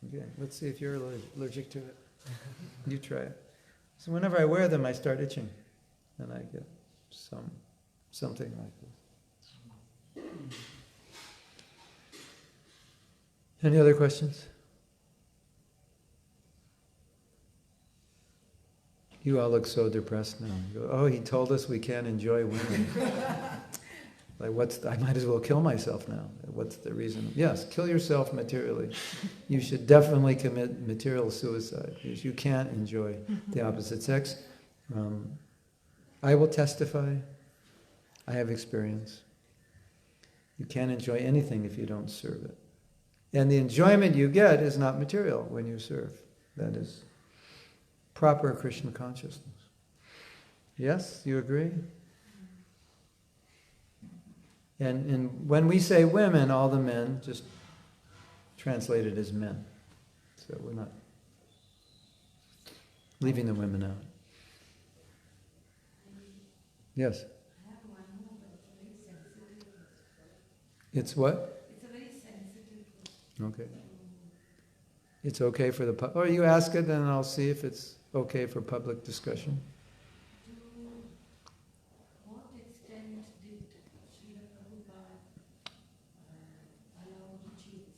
Okay, let's see if you're allergic to it. You try it. So whenever I wear them, I start itching. And I get something like this. Any other questions? You all look so depressed now. You go, oh, he told us we can't enjoy women. Like, I might as well kill myself now. What's the reason? Yes, kill yourself materially. You should definitely commit material suicide because you can't enjoy the opposite sex. I will testify. I have experience. You can't enjoy anything if you don't serve it. And the enjoyment you get is not material when you serve. That is proper Krishna consciousness. Yes, you agree? And when we say women, all the men, just translate it as men. So we're not leaving the women out. Yes? I have one more, but it's a very sensitive question. It's what? It's a very sensitive question. Okay. It's okay for the or you ask it and I'll see if it's okay for public discussion. To what extent did Srila Prabhupada allow rituals?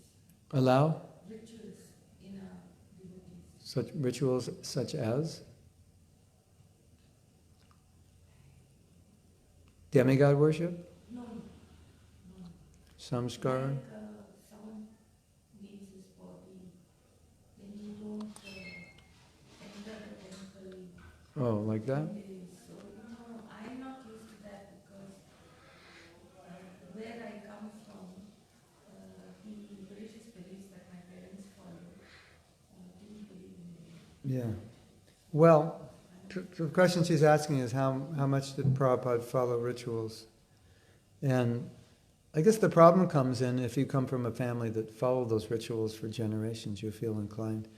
Allow Rituals in our devotees. such rituals such as demigod worship? No. Samskara? Like someone leaves his body, then you don't enter the temple. Oh, like that? So, no, I'm not used to that because where I come from, the religious beliefs that my parents followed didn't believe in it. Yeah. Well, the question she's asking is how much did Prabhupada follow rituals? And I guess the problem comes in if you come from a family that followed those rituals for generations, you feel inclined.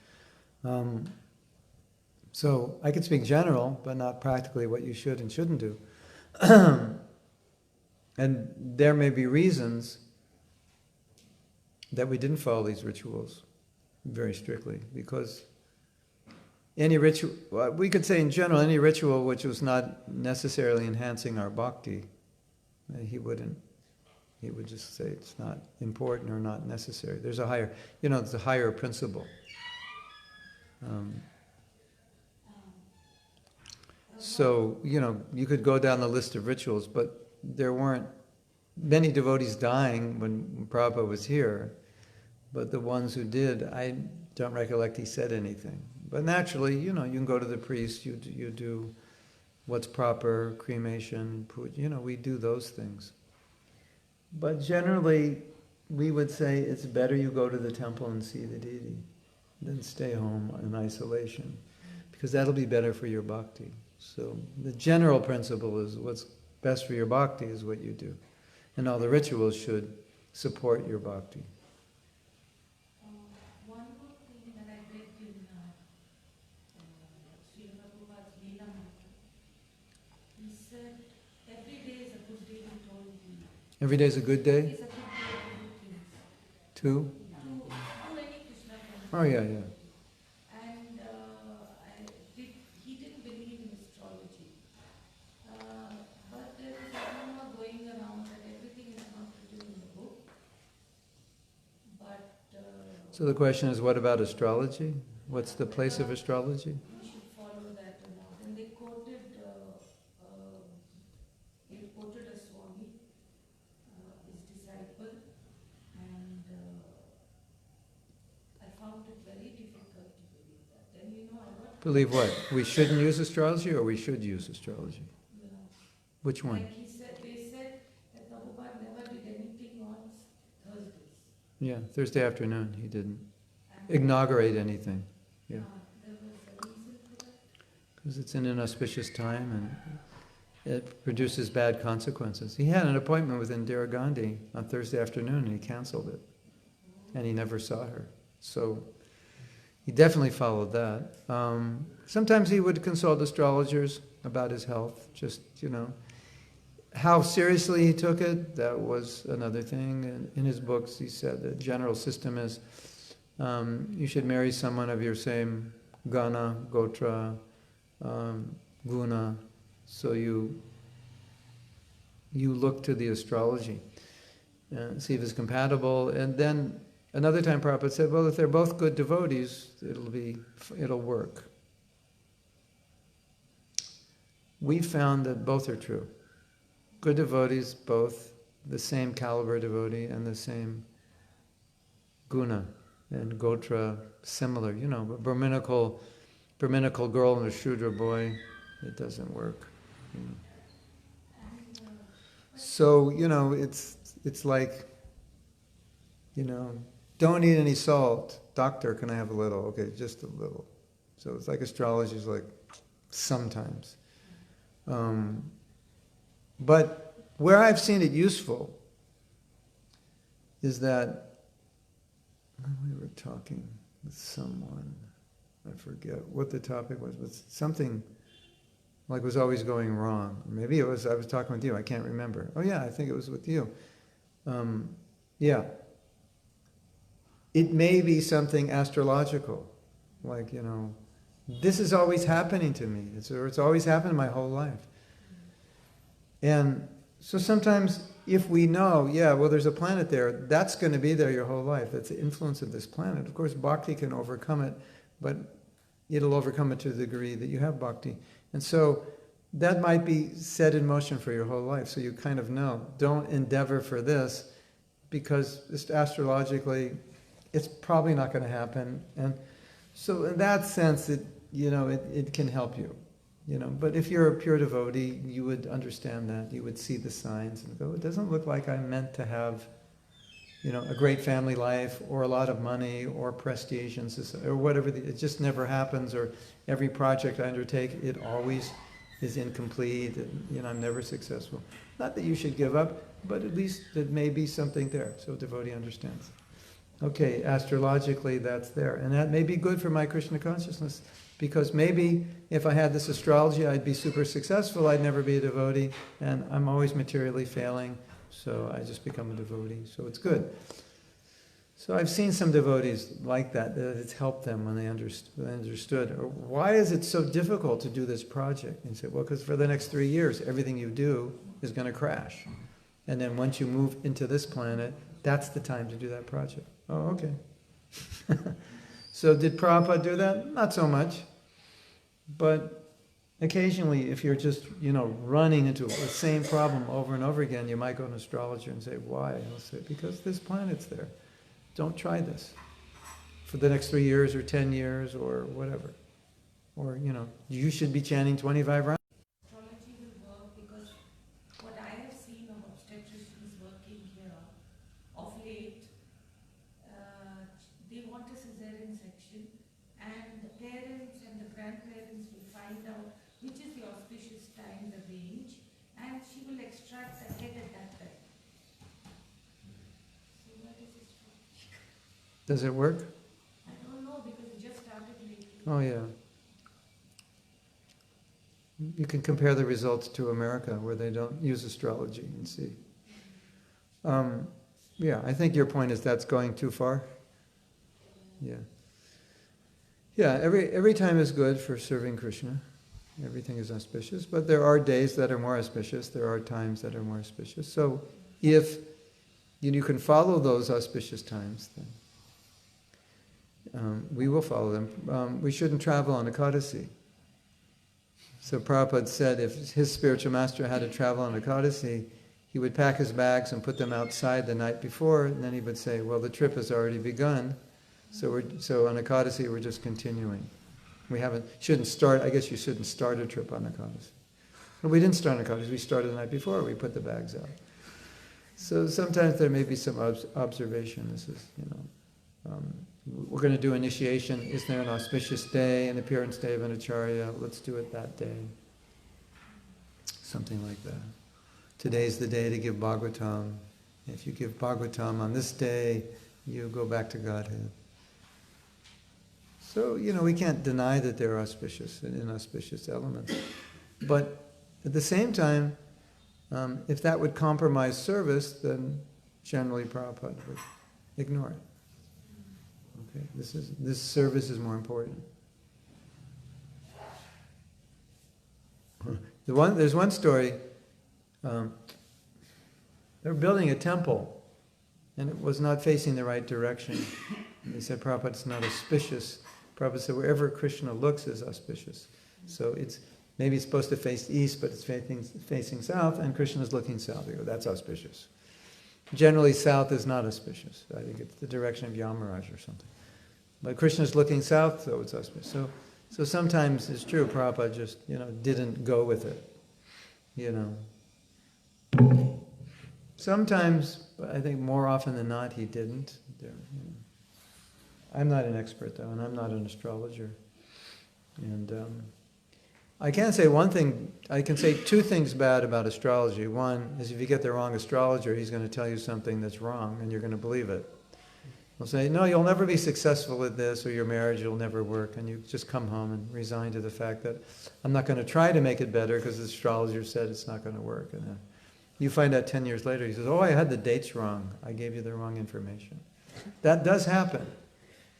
So I could speak general, but not practically what you should and shouldn't do. And there may be reasons that we didn't follow these rituals very strictly, because any ritual, well, we could say in general, any ritual which was not necessarily enhancing our bhakti, he would just say it's not important or not necessary. There's a higher, it's a higher principle. So, you could go down the list of rituals, but there weren't many devotees dying when Prabhupada was here, but the ones who did, I don't recollect he said anything. But naturally, you can go to the priest, you do what's proper, cremation, we do those things. But generally, we would say it's better you go to the temple and see the deity than stay home in isolation, because that'll be better for your bhakti. So the general principle is what's best for your bhakti is what you do. And all the rituals should support your bhakti. One more thing that I read in Srila Prabhupada's Leela Mantra, he said, every day is a good day, he told me. Every day is a good day? It's a good day to do things. To? To any Krishna consciousness. Oh, yeah. And he didn't believe in astrology. But there is a rumor going around that everything is not written in the book. But So the question is, what about astrology? What's the place of astrology? we should follow that or not. And they quoted a Swami, his disciple, and I found it very difficult to believe that. Then Believe what? We shouldn't use astrology or we should use astrology? Yeah. Which one? Like they said that Prabhupada never did anything on Thursdays. Yeah, Thursday afternoon he didn't And inaugurate anything. Yeah. there was a reason for that. Because it's an inauspicious time and it produces bad consequences. He had an appointment with Indira Gandhi on Thursday afternoon and he canceled it. And he never saw her. So he definitely followed that. Sometimes he would consult astrologers about his health, just, How seriously he took it, that was another thing. And in his books he said the general system is you should marry someone of your same gana, gotra, guna. So you look to the astrology and see if it's compatible. And then another time Prabhupada said, well, if they're both good devotees, it'll work. We found that both are true. Good devotees, both the same caliber devotee and the same guna and gotra, similar. A Brahminical girl and a Shudra boy, it doesn't work. So, it's like, don't eat any salt. Doctor, can I have a little? Okay, just a little. So it's like astrology is like sometimes. But where I've seen it useful is that we were talking with someone, I forget what the topic was, but something like was always going wrong. Or maybe I was talking with you, I can't remember. Oh yeah, I think it was with you. Yeah. It may be something astrological, like, this is always happening to me. It's always happened my whole life. And so sometimes if we know, there's a planet there, that's going to be there your whole life. That's the influence of this planet. Of course, bhakti can overcome it, but it'll overcome it to the degree that you have bhakti. And so that might be set in motion for your whole life. So you kind of know, don't endeavor for this, because just astrologically, it's probably not going to happen. And so in that sense, it can help you. But if you're a pure devotee, you would understand that. You would see the signs and go, it doesn't look like I'm meant to have, a great family life or a lot of money or prestige in society or whatever. It just never happens. Or every project I undertake, it always is incomplete. And, I'm never successful. Not that you should give up, but at least there may be something there. So a devotee understands. Okay, astrologically that's there. And that may be good for my Krishna consciousness. Because maybe if I had this astrology, I'd be super successful, I'd never be a devotee, and I'm always materially failing, so I just become a devotee. So it's good. So I've seen some devotees like that it's helped them when they understood. Or why is it so difficult to do this project? And you say, well, because for the next 3 years, everything you do is going to crash. And then once you move into this planet, that's the time to do that project. Oh, okay. So did Prabhupada do that? Not so much. But occasionally, if you're just, running into the same problem over and over again, you might go to an astrologer and say, why? And he'll say, because this planet's there. Don't try this for the next 3 years or 10 years or whatever. Or, you should be chanting 25 rounds. Astrology will work because what I have seen of obstetricians working here of late, they want a cesarean section, and the parents and the grandparents will find out which is the auspicious time, the range, and she will extract the head at that time. So what is this for? Does it work? I don't know because it just started lately. Oh, yeah. You can compare the results to America, where they don't use astrology, and see. Yeah, I think your point is that's going too far. Yeah. Yeah, every time is good for serving Krishna. Everything is auspicious, but there are days that are more auspicious. There are times that are more auspicious. So if you can follow those auspicious times, then we will follow them. We shouldn't travel on Ekadasi. So Prabhupada said if his spiritual master had to travel on Ekadasi, he would pack his bags and put them outside the night before, and then he would say, well, the trip has already begun, so on Ekadasi we're just continuing. shouldn't start, I guess you shouldn't start a trip on Ekadasi. But we didn't start on Ekadasi, we started the night before, we put the bags out. So sometimes there may be some observation. This is, we're going to do initiation. Is there an auspicious day, an appearance day of an acharya? Let's do it that day. Something like that. Today's the day to give Bhagavatam. If you give Bhagavatam on this day, you go back to Godhead. So, we can't deny that there are auspicious and inauspicious elements. But at the same time, if that would compromise service, then generally Prabhupada would ignore it. Okay, this service is more important. There's one story. They were building a temple, and it was not facing the right direction. And they said, Prabhupada, it's not auspicious. Prabhupada said, wherever Krishna looks is auspicious. So maybe it's supposed to face east, but it's facing south, and Krishna is looking south. They go, that's auspicious. Generally, south is not auspicious. I think it's the direction of Yamaraj or something. But Krishna is looking south, so it's auspicious. So sometimes it's true, Prabhupada just, didn't go with it. Sometimes, but I think more often than not, he didn't. I'm not an expert, though, and I'm not an astrologer. And I can't say one thing, I can say two things bad about astrology. One is if you get the wrong astrologer, he's going to tell you something that's wrong, and you're going to believe it. He'll say, no, you'll never be successful at this, or your marriage will never work, and you just come home and resign to the fact that I'm not going to try to make it better because the astrologer said it's not going to work. And you find out 10 years later, he says, oh, I had the dates wrong. I gave you the wrong information. That does happen,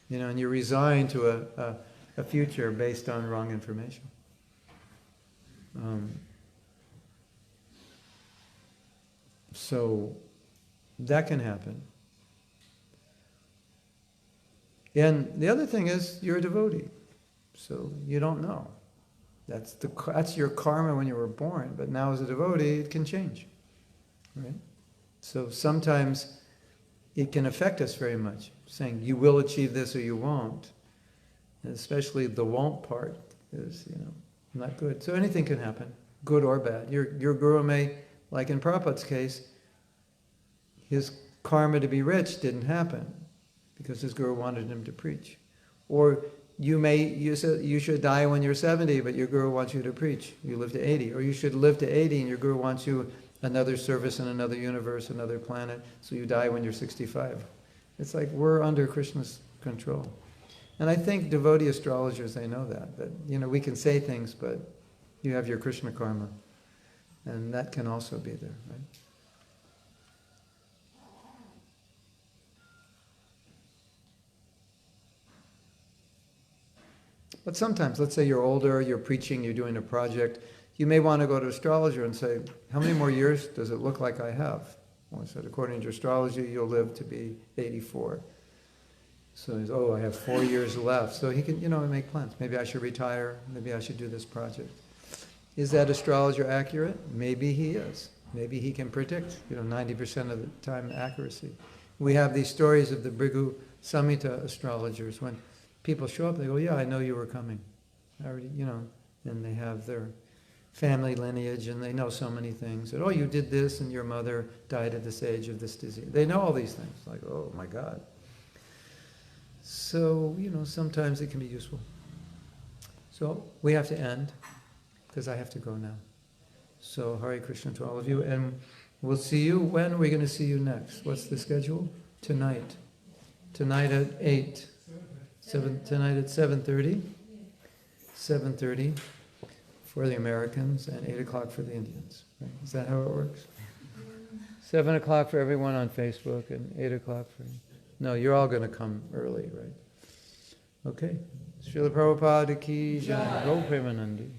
and you resign to a future based on wrong information. So that can happen. And the other thing is, you're a devotee, so you don't know. That's your karma when you were born, but now as a devotee, it can change, right? So sometimes it can affect us very much, saying you will achieve this or you won't. And especially the won't part is, not good. So anything can happen, good or bad. Your guru may, like in Prabhupada's case, his karma to be rich didn't happen because his guru wanted him to preach. Or you said you should die when you're 70, but your guru wants you to preach. You live to 80. Or you should live to 80 and your guru wants you another service in another universe, another planet, so you die when you're 65. It's like we're under Krishna's control. And I think devotee astrologers, they know that we can say things, but you have your Krishna karma. And that can also be there, right? But sometimes, let's say you're older, you're preaching, you're doing a project, you may want to go to an astrologer and say, how many more years does it look like I have? Well, I said, according to astrology, you'll live to be 84. So he's, I have 4 years left. So he can, make plans. Maybe I should retire. Maybe I should do this project. Is that astrologer accurate? Maybe he is. Maybe he can predict, 90% of the time accuracy. We have these stories of the Bhrigu Samhita astrologers. When people show up, they go, yeah, I know you were coming. I already, and they have their family lineage and they know so many things. That, you did this and your mother died at this age of this disease. They know all these things. Like, oh my God. So, sometimes it can be useful. So we have to end because I have to go now. So Hare Krishna to all of you. And we'll see you. When are we going to see you next? What's the schedule? Tonight. Tonight at 8. Tonight at 7:30. 7:30 for the Americans and 8 o'clock for the Indians. Right? Is that how it works? 7 o'clock for everyone on Facebook and 8 o'clock for... No, you're all going to come early, right? Okay. Srila Prabhupada ki jai. Go Premanandi.